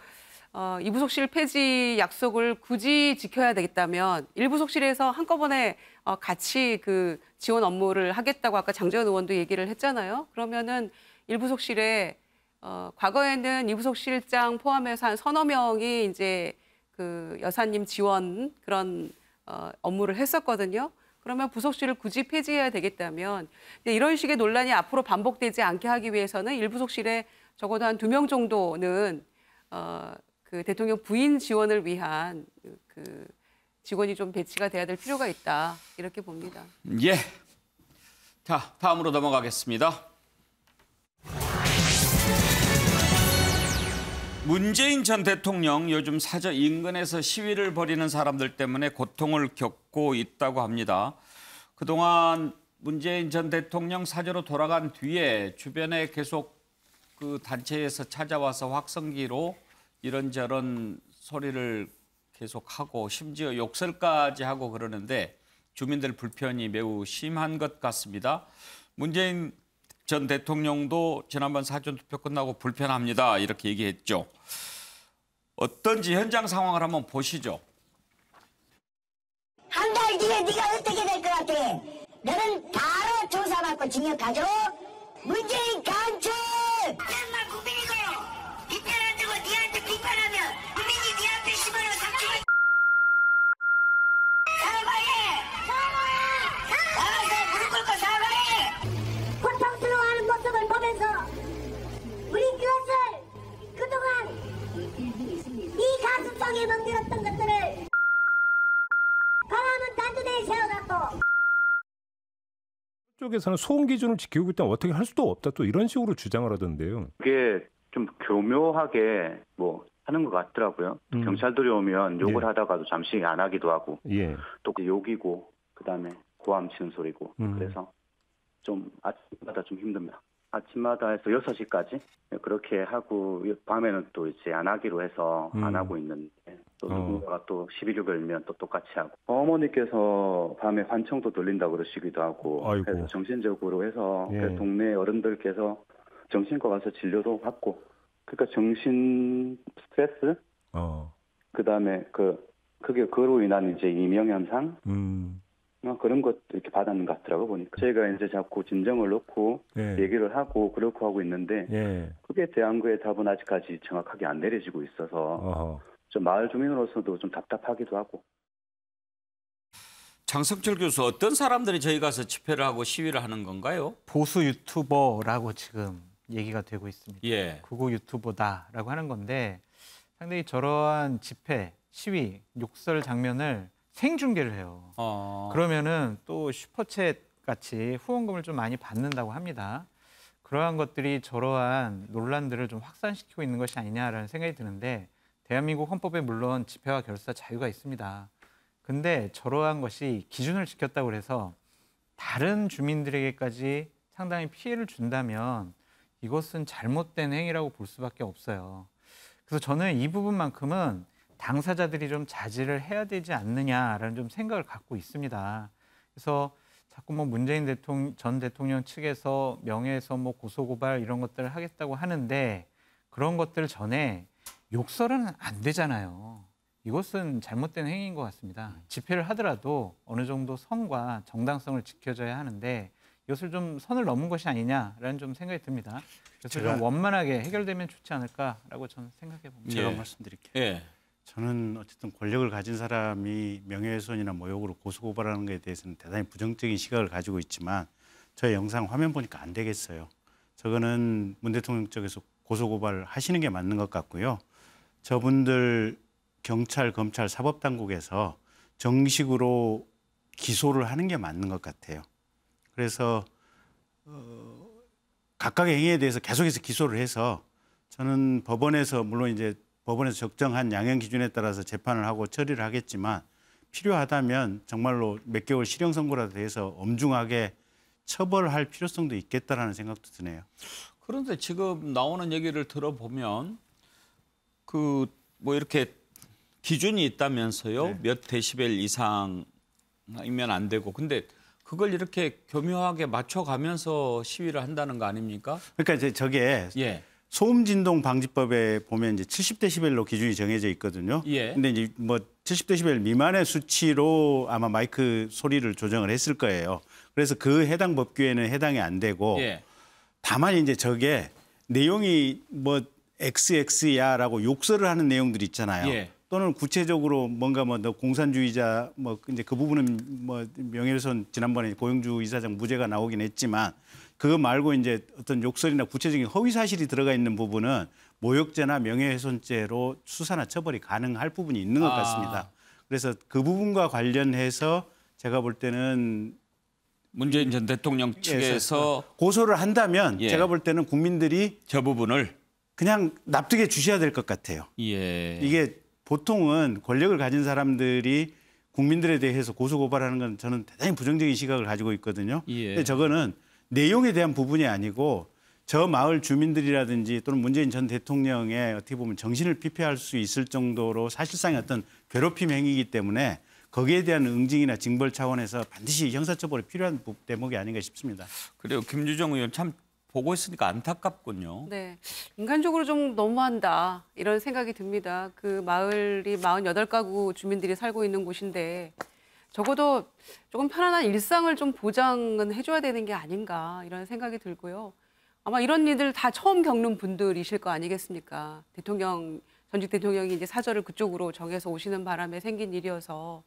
이 부속실 폐지 약속을 굳이 지켜야 되겠다면 일부속실에서 한꺼번에 같이 그 지원 업무를 하겠다고 아까 장재원 의원도 얘기를 했잖아요. 그러면은 일부속실에 과거에는 이부속실장 포함해서 한 서너 명이 이제 그 여사님 지원 그런 업무를 했었거든요. 그러면 부속실을 굳이 폐지해야 되겠다면 이런 식의 논란이 앞으로 반복되지 않게 하기 위해서는 일부속실에 적어도 한 2명 정도는 그 대통령 부인 지원을 위한 그 직원이 좀 배치가 돼야 될 필요가 있다 이렇게 봅니다. 예. 자, 다음으로 넘어가겠습니다. 문재인 전 대통령 요즘 사저 인근에서 시위를 벌이는 사람들 때문에 고통을 겪고 있다고 합니다. 그동안 문재인 전 대통령 사저로 돌아간 뒤에 주변에 계속 그 단체에서 찾아와서 확성기로 이런저런 소리를 계속하고 심지어 욕설까지 하고 그러는데 주민들 불편이 매우 심한 것 같습니다. 문재인 전 대통령도 지난번 사전투표 끝나고 불편합니다. 이렇게 얘기했죠. 어떤지 현장 상황을 한번 보시죠. 한 달 뒤에 네가 어떻게 될 것 같아? 너는 바로 조사받고 징역하죠? 문재인 강철! 엄마 국민이고 비판 안 주고 니한테 비판하면 국민이 니 앞에 심어놓은 상처를 사과해! 나가서 무릎 꿇고 사과해! 고통스러워하는 모습을 보면서 우리 그것을 그동안 이 가슴속에 멍들었던 것들을 강함은 단두대에 세워갖고 쪽에서는 소음 기준을 지키고 있다면 어떻게 할 수도 없다 또 이런 식으로 주장을 하던데요. 그게 좀 교묘하게 뭐 하는 것 같더라고요. 경찰들이 오면 욕을 하다가도 잠시 안 하기도 하고 또 욕이고 그다음에 고함 치는 소리고 그래서 좀 아침마다 좀 힘듭니다. 아침마다 해서 6시까지 그렇게 하고 밤에는 또 이제 안 하기로 해서 안 하고 있는데 또 누군가가 또 시비를 걸면 또 똑같이 하고 어머니께서 밤에 환청도 돌린다고 그러시기도 하고 해서 정신적으로 해서 그 동네 어른들께서 정신과 가서 진료도 받고 그러니까 정신 스트레스 그다음에 그게 그로 인한 이제 이명 현상 그런 것도 이렇게 받았는 것 같더라고 보니까 제가 이제 자꾸 진정을 놓고 얘기를 하고 그렇고 하고 있는데 그게 대한 거에 답은 아직까지 정확하게 안 내려지고 있어서 좀 마을 주민으로서도 좀 답답하기도 하고. 장성철 교수 어떤 사람들이 저희 가서 집회를 하고 시위를 하는 건가요? 보수 유튜버라고 지금 얘기가 되고 있습니다. 예. 극우 유튜버다라고 하는 건데 상당히 저러한 집회, 시위, 욕설 장면을 생중계를 해요. 그러면은 또 슈퍼챗 같이 후원금을 좀 많이 받는다고 합니다. 그러한 것들이 저러한 논란들을 좀 확산시키고 있는 것이 아니냐라는 생각이 드는데 대한민국 헌법에 물론 집회와 결사 자유가 있습니다. 근데 저러한 것이 기준을 지켰다고 해서 다른 주민들에게까지 상당히 피해를 준다면 이것은 잘못된 행위라고 볼 수밖에 없어요. 그래서 저는 이 부분만큼은 당사자들이 좀 자제를 해야 되지 않느냐라는 좀 생각을 갖고 있습니다. 그래서 자꾸 뭐 문재인 전 대통령 측에서 명예훼손 뭐 고소고발 이런 것들을 하겠다고 하는데 그런 것들 전에 욕설은 안 되잖아요. 이것은 잘못된 행위인 것 같습니다. 집회를 하더라도 어느 정도 선과 정당성을 지켜줘야 하는데 이것을 좀 선을 넘은 것이 아니냐라는 좀 생각이 듭니다. 그래서 좀 원만하게 해결되면 좋지 않을까라고 저는 생각해 봅니다. 제가 말씀드릴게요. 저는 어쨌든 권력을 가진 사람이 명예훼손이나 모욕으로 고소고발하는 것에 대해서는 대단히 부정적인 시각을 가지고 있지만 저의 영상 화면 보니까 안 되겠어요. 저거는 문 대통령 쪽에서 고소고발을 하시는 게 맞는 것 같고요. 저분들 경찰, 검찰, 사법당국에서 정식으로 기소를 하는 게 맞는 것 같아요. 그래서 각각의 행위에 대해서 계속해서 기소를 해서 저는 법원에서 물론 이제 법원에서 적정한 양형 기준에 따라서 재판을 하고 처리를 하겠지만 필요하다면 정말로 몇 개월 실형 선고라도 해서 엄중하게 처벌할 필요성도 있겠다라는 생각도 드네요. 그런데 지금 나오는 얘기를 들어보면 그 뭐 이렇게 기준이 있다면서요. 몇 데시벨 이상이면 안 되고. 근데 그걸 이렇게 교묘하게 맞춰가면서 시위를 한다는 거 아닙니까? 그러니까 이제 저게 소음 진동 방지법에 보면 이제 70데시벨로 기준이 정해져 있거든요. 근데 이제 뭐 70데시벨 미만의 수치로 아마 마이크 소리를 조정을 했을 거예요. 그래서 그 해당 법규에는 해당이 안 되고 다만 이제 저게 내용이 뭐 XX야라고 욕설을 하는 내용들이 있잖아요. 또는 구체적으로 뭔가 뭐 너 공산주의자 뭐 이제 그 부분은 뭐 명예훼손 지난번에 고영주 이사장 무죄가 나오긴 했지만 그거 말고 이제 어떤 욕설이나 구체적인 허위 사실이 들어가 있는 부분은 모욕죄나 명예훼손죄로 수사나 처벌이 가능할 부분이 있는 것 같습니다. 그래서 그 부분과 관련해서 제가 볼 때는 문재인 전 대통령 측에서 고소를 한다면 제가 볼 때는 국민들이 저 부분을 그냥 납득해 주셔야 될 것 같아요. 예. 이게 보통은 권력을 가진 사람들이 국민들에 대해서 고소고발하는 건 저는 대단히 부정적인 시각을 가지고 있거든요. 예. 근데 저거는 내용에 대한 부분이 아니고 저 마을 주민들이라든지 또는 문재인 전 대통령의 어떻게 보면 정신을 피폐할 수 있을 정도로 사실상의 어떤 괴롭힘 행위이기 때문에 거기에 대한 응징이나 징벌 차원에서 반드시 형사처벌이 필요한 대목이 아닌가 싶습니다. 그래요. 김주정 의원 참 보고 있으니까 안타깝군요. 네, 인간적으로 좀 너무한다 이런 생각이 듭니다. 그 마을이 48가구 주민들이 살고 있는 곳인데 적어도 조금 편안한 일상을 좀 보장은 해줘야 되는 게 아닌가 이런 생각이 들고요. 아마 이런 일들 다 처음 겪는 분들이실 거 아니겠습니까? 전직 대통령이 이제 사절을 그쪽으로 정해서 오시는 바람에 생긴 일이어서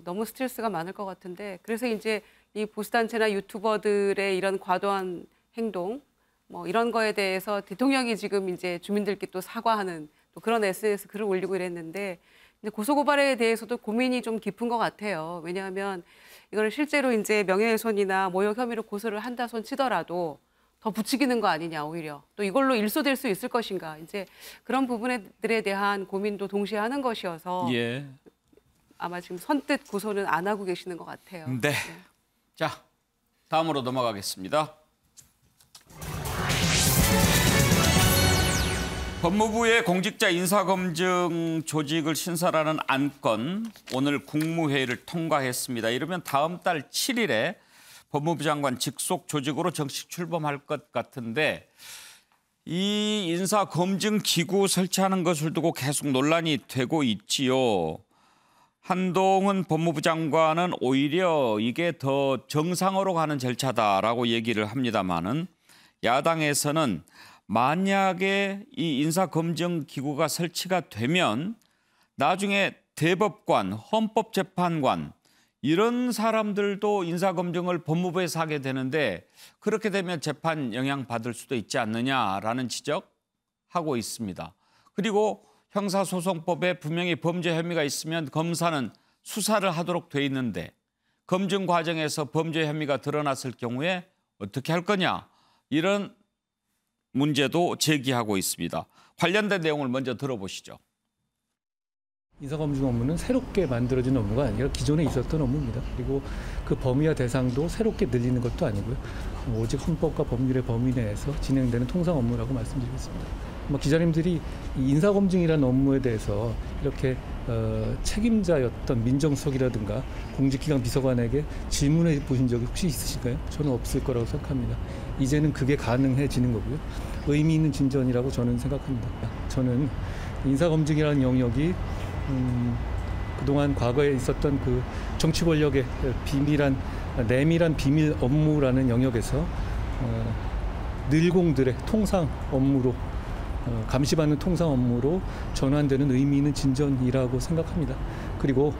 너무 스트레스가 많을 것 같은데 그래서 이제 이 보수단체나 유튜버들의 이런 과도한 행동 뭐 이런 거에 대해서 대통령이 지금 이제 주민들께 또 사과하는 또 그런 SNS 글을 올리고 이랬는데 근데 고소고발에 대해서도 고민이 좀 깊은 것 같아요. 왜냐하면 이걸 실제로 이제 명예훼손이나 모욕 혐의로 고소를 한다 손 치더라도 더 부추기는 거 아니냐 오히려 또 이걸로 일소될 수 있을 것인가 이제 그런 부분들에 대한 고민도 동시에 하는 것이어서 예. 아마 지금 선뜻 고소는 안 하고 계시는 것 같아요. 네. 자, 다음으로 넘어가겠습니다. 법무부의 공직자 인사검증 조직을 신설하는 안건 오늘 국무회의를 통과했습니다. 이러면 다음 달 7일에 법무부 장관 직속 조직으로 정식 출범할 것 같은데 이 인사검증기구 설치하는 것을 두고 계속 논란이 되고 있지요. 한동훈 법무부 장관은 오히려 이게 더 정상으로 가는 절차다라고 얘기를 합니다마는 야당에서는 만약에 이 인사검증기구가 설치가 되면 나중에 대법관, 헌법재판관 이런 사람들도 인사검증을 법무부에서 하게 되는데 그렇게 되면 재판 영향받을 수도 있지 않느냐라는 지적하고 있습니다. 그리고 형사소송법에 분명히 범죄 혐의가 있으면 검사는 수사를 하도록 돼 있는데 검증 과정에서 범죄 혐의가 드러났을 경우에 어떻게 할 거냐 이런 문제도 제기하고 있습니다. 관련된 내용을 먼저 들어보시죠. 인사검증 업무는 새롭게 만들어진 업무가 아니라 기존에 있었던 업무입니다. 그리고 그 범위와 대상도 새롭게 늘리는 것도 아니고요. 오직 헌법과 법률의 범위 내에서 진행되는 통상 업무라고 말씀드리겠습니다. 기자님들이 이 인사검증이라는 업무에 대해서 이렇게 책임자였던 민정수석이라든가 공직기강 비서관에게 질문해 보신 적이 혹시 있으실까요? 저는 없을 거라고 생각합니다. 이제는 그게 가능해지는 거고요. 의미 있는 진전이라고 저는 생각합니다. 저는 인사검증이라는 영역이 그동안 과거에 있었던 그 정치 권력의 내밀한 비밀 업무라는 영역에서 늘공들의 통상 업무로 감시받는 통상 업무로 전환되는 의미 있는 진전이라고 생각합니다. 그리고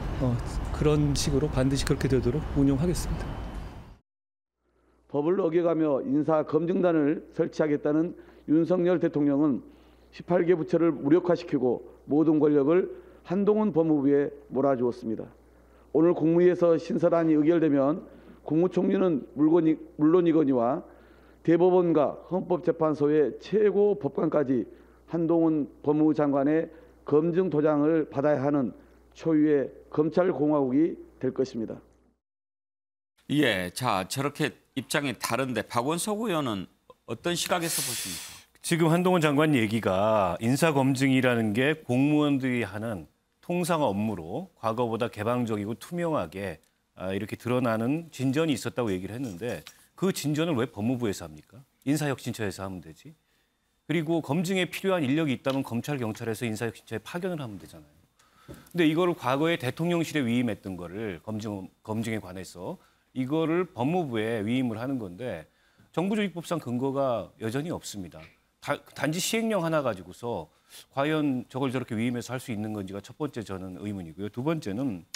그런 식으로 반드시 그렇게 되도록 운영하겠습니다. 법을 어겨가며 인사검증단을 설치하겠다는 윤석열 대통령은 18개 부처를 무력화시키고 모든 권력을 한동훈 법무부에 몰아주었습니다. 오늘 국무회에서 신설안이 의결되면 국무총리는 물론이거니와 대법원과 헌법재판소의 최고 법관까지 한동훈 법무부 장관의 검증 도장을 받아야 하는 초유의 검찰공화국이 될 것입니다. 예, 자 저렇게 입장이 다른데 박원석 의원은 어떤 시각에서 보십니까? 지금 한동훈 장관 얘기가 인사검증이라는 게 공무원들이 하는 통상 업무로 과거보다 개방적이고 투명하게 이렇게 드러나는 진전이 있었다고 얘기를 했는데 그 진전을 왜 법무부에서 합니까? 인사혁신처에서 하면 되지. 그리고 검증에 필요한 인력이 있다면 검찰, 경찰에서 인사혁신처에 파견을 하면 되잖아요. 근데 이거를 과거에 대통령실에 위임했던 거를 검증에 관해서 이거를 법무부에 위임을 하는 건데 정부조직법상 근거가 여전히 없습니다. 단지 시행령 하나 가지고서 과연 저걸 저렇게 위임해서 할 수 있는 건지가 첫 번째 저는 의문이고요. 두 번째는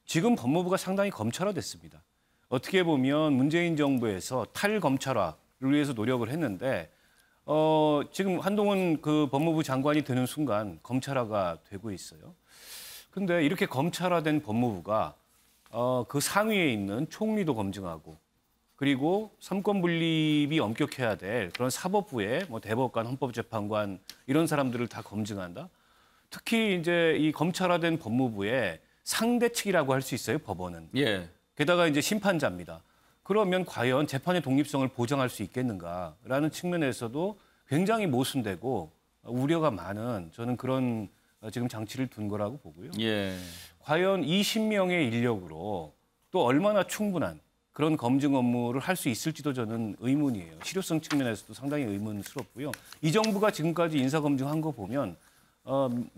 지금 법무부가 상당히 검찰화됐습니다. 어떻게 보면 문재인 정부에서 탈검찰화를 위해서 노력을 했는데 지금 한동훈 그 법무부 장관이 되는 순간 검찰화가 되고 있어요. 근데 이렇게 검찰화된 법무부가 그 상위에 있는 총리도 검증하고 그리고 삼권 분립이 엄격해야 될 그런 사법부의 뭐 대법관, 헌법재판관 이런 사람들을 다 검증한다. 특히 이제 이 검찰화된 법무부의 상대 측이라고 할 수 있어요, 법원은. 예. 게다가 이제 심판자입니다. 그러면 과연 재판의 독립성을 보장할 수 있겠는가라는 측면에서도 굉장히 모순되고 우려가 많은 저는 그런 지금 장치를 둔 거라고 보고요. 예. 과연 20명의 인력으로 또 얼마나 충분한 그런 검증 업무를 할 수 있을지도 저는 의문이에요. 실효성 측면에서도 상당히 의문스럽고요. 이 정부가 지금까지 인사검증한 거 보면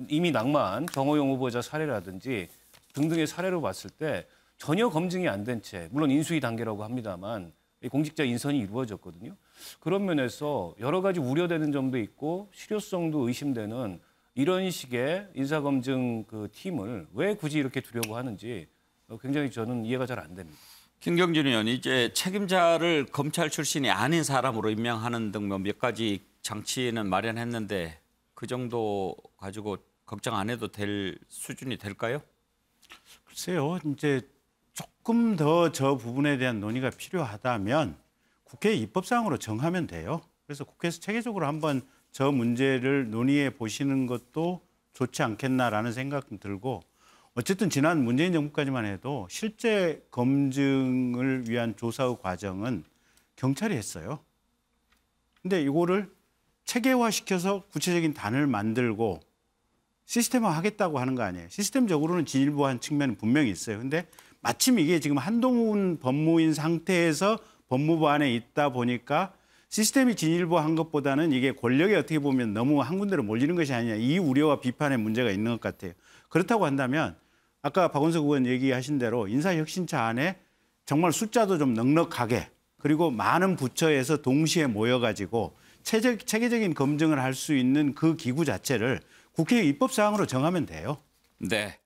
이미 낭만, 정호영 후보자 사례라든지 등등의 사례로 봤을 때 전혀 검증이 안 된 채, 물론 인수위 단계라고 합니다만 공직자 인선이 이루어졌거든요. 그런 면에서 여러 가지 우려되는 점도 있고 실효성도 의심되는 이런 식의 인사검증 그 팀을 왜 굳이 이렇게 두려고 하는지 굉장히 저는 이해가 잘 안 됩니다. 김경준 의원, 이제 책임자를 검찰 출신이 아닌 사람으로 임명하는 등 몇 가지 장치는 마련했는데 그 정도 가지고 걱정 안 해도 될 수준이 될까요? 글쎄요. 이제 조금 더 저 부분에 대한 논의가 필요하다면 국회 입법사항으로 정하면 돼요. 그래서 국회에서 체계적으로 한번 저 문제를 논의해 보시는 것도 좋지 않겠나라는 생각은 들고, 어쨌든 지난 문재인 정부까지만 해도 실제 검증을 위한 조사의 과정은 경찰이 했어요. 근데 이거를 체계화시켜서 구체적인 단을 만들고 시스템화 하겠다고 하는 거 아니에요. 시스템적으로는 진일보한 측면은 분명히 있어요. 근데 마침 이게 지금 한동훈 법무인 상태에서 법무부 안에 있다 보니까 시스템이 진일보한 것보다는 이게 권력이 어떻게 보면 너무 한 군데로 몰리는 것이 아니냐, 이 우려와 비판의 문제가 있는 것 같아요. 그렇다고 한다면 아까 박원석 의원 얘기하신 대로 인사혁신처 안에 정말 숫자도 좀 넉넉하게, 그리고 많은 부처에서 동시에 모여가지고 체계적인 검증을 할 수 있는 그 기구 자체를 국회 입법사항으로 정하면 돼요. 네.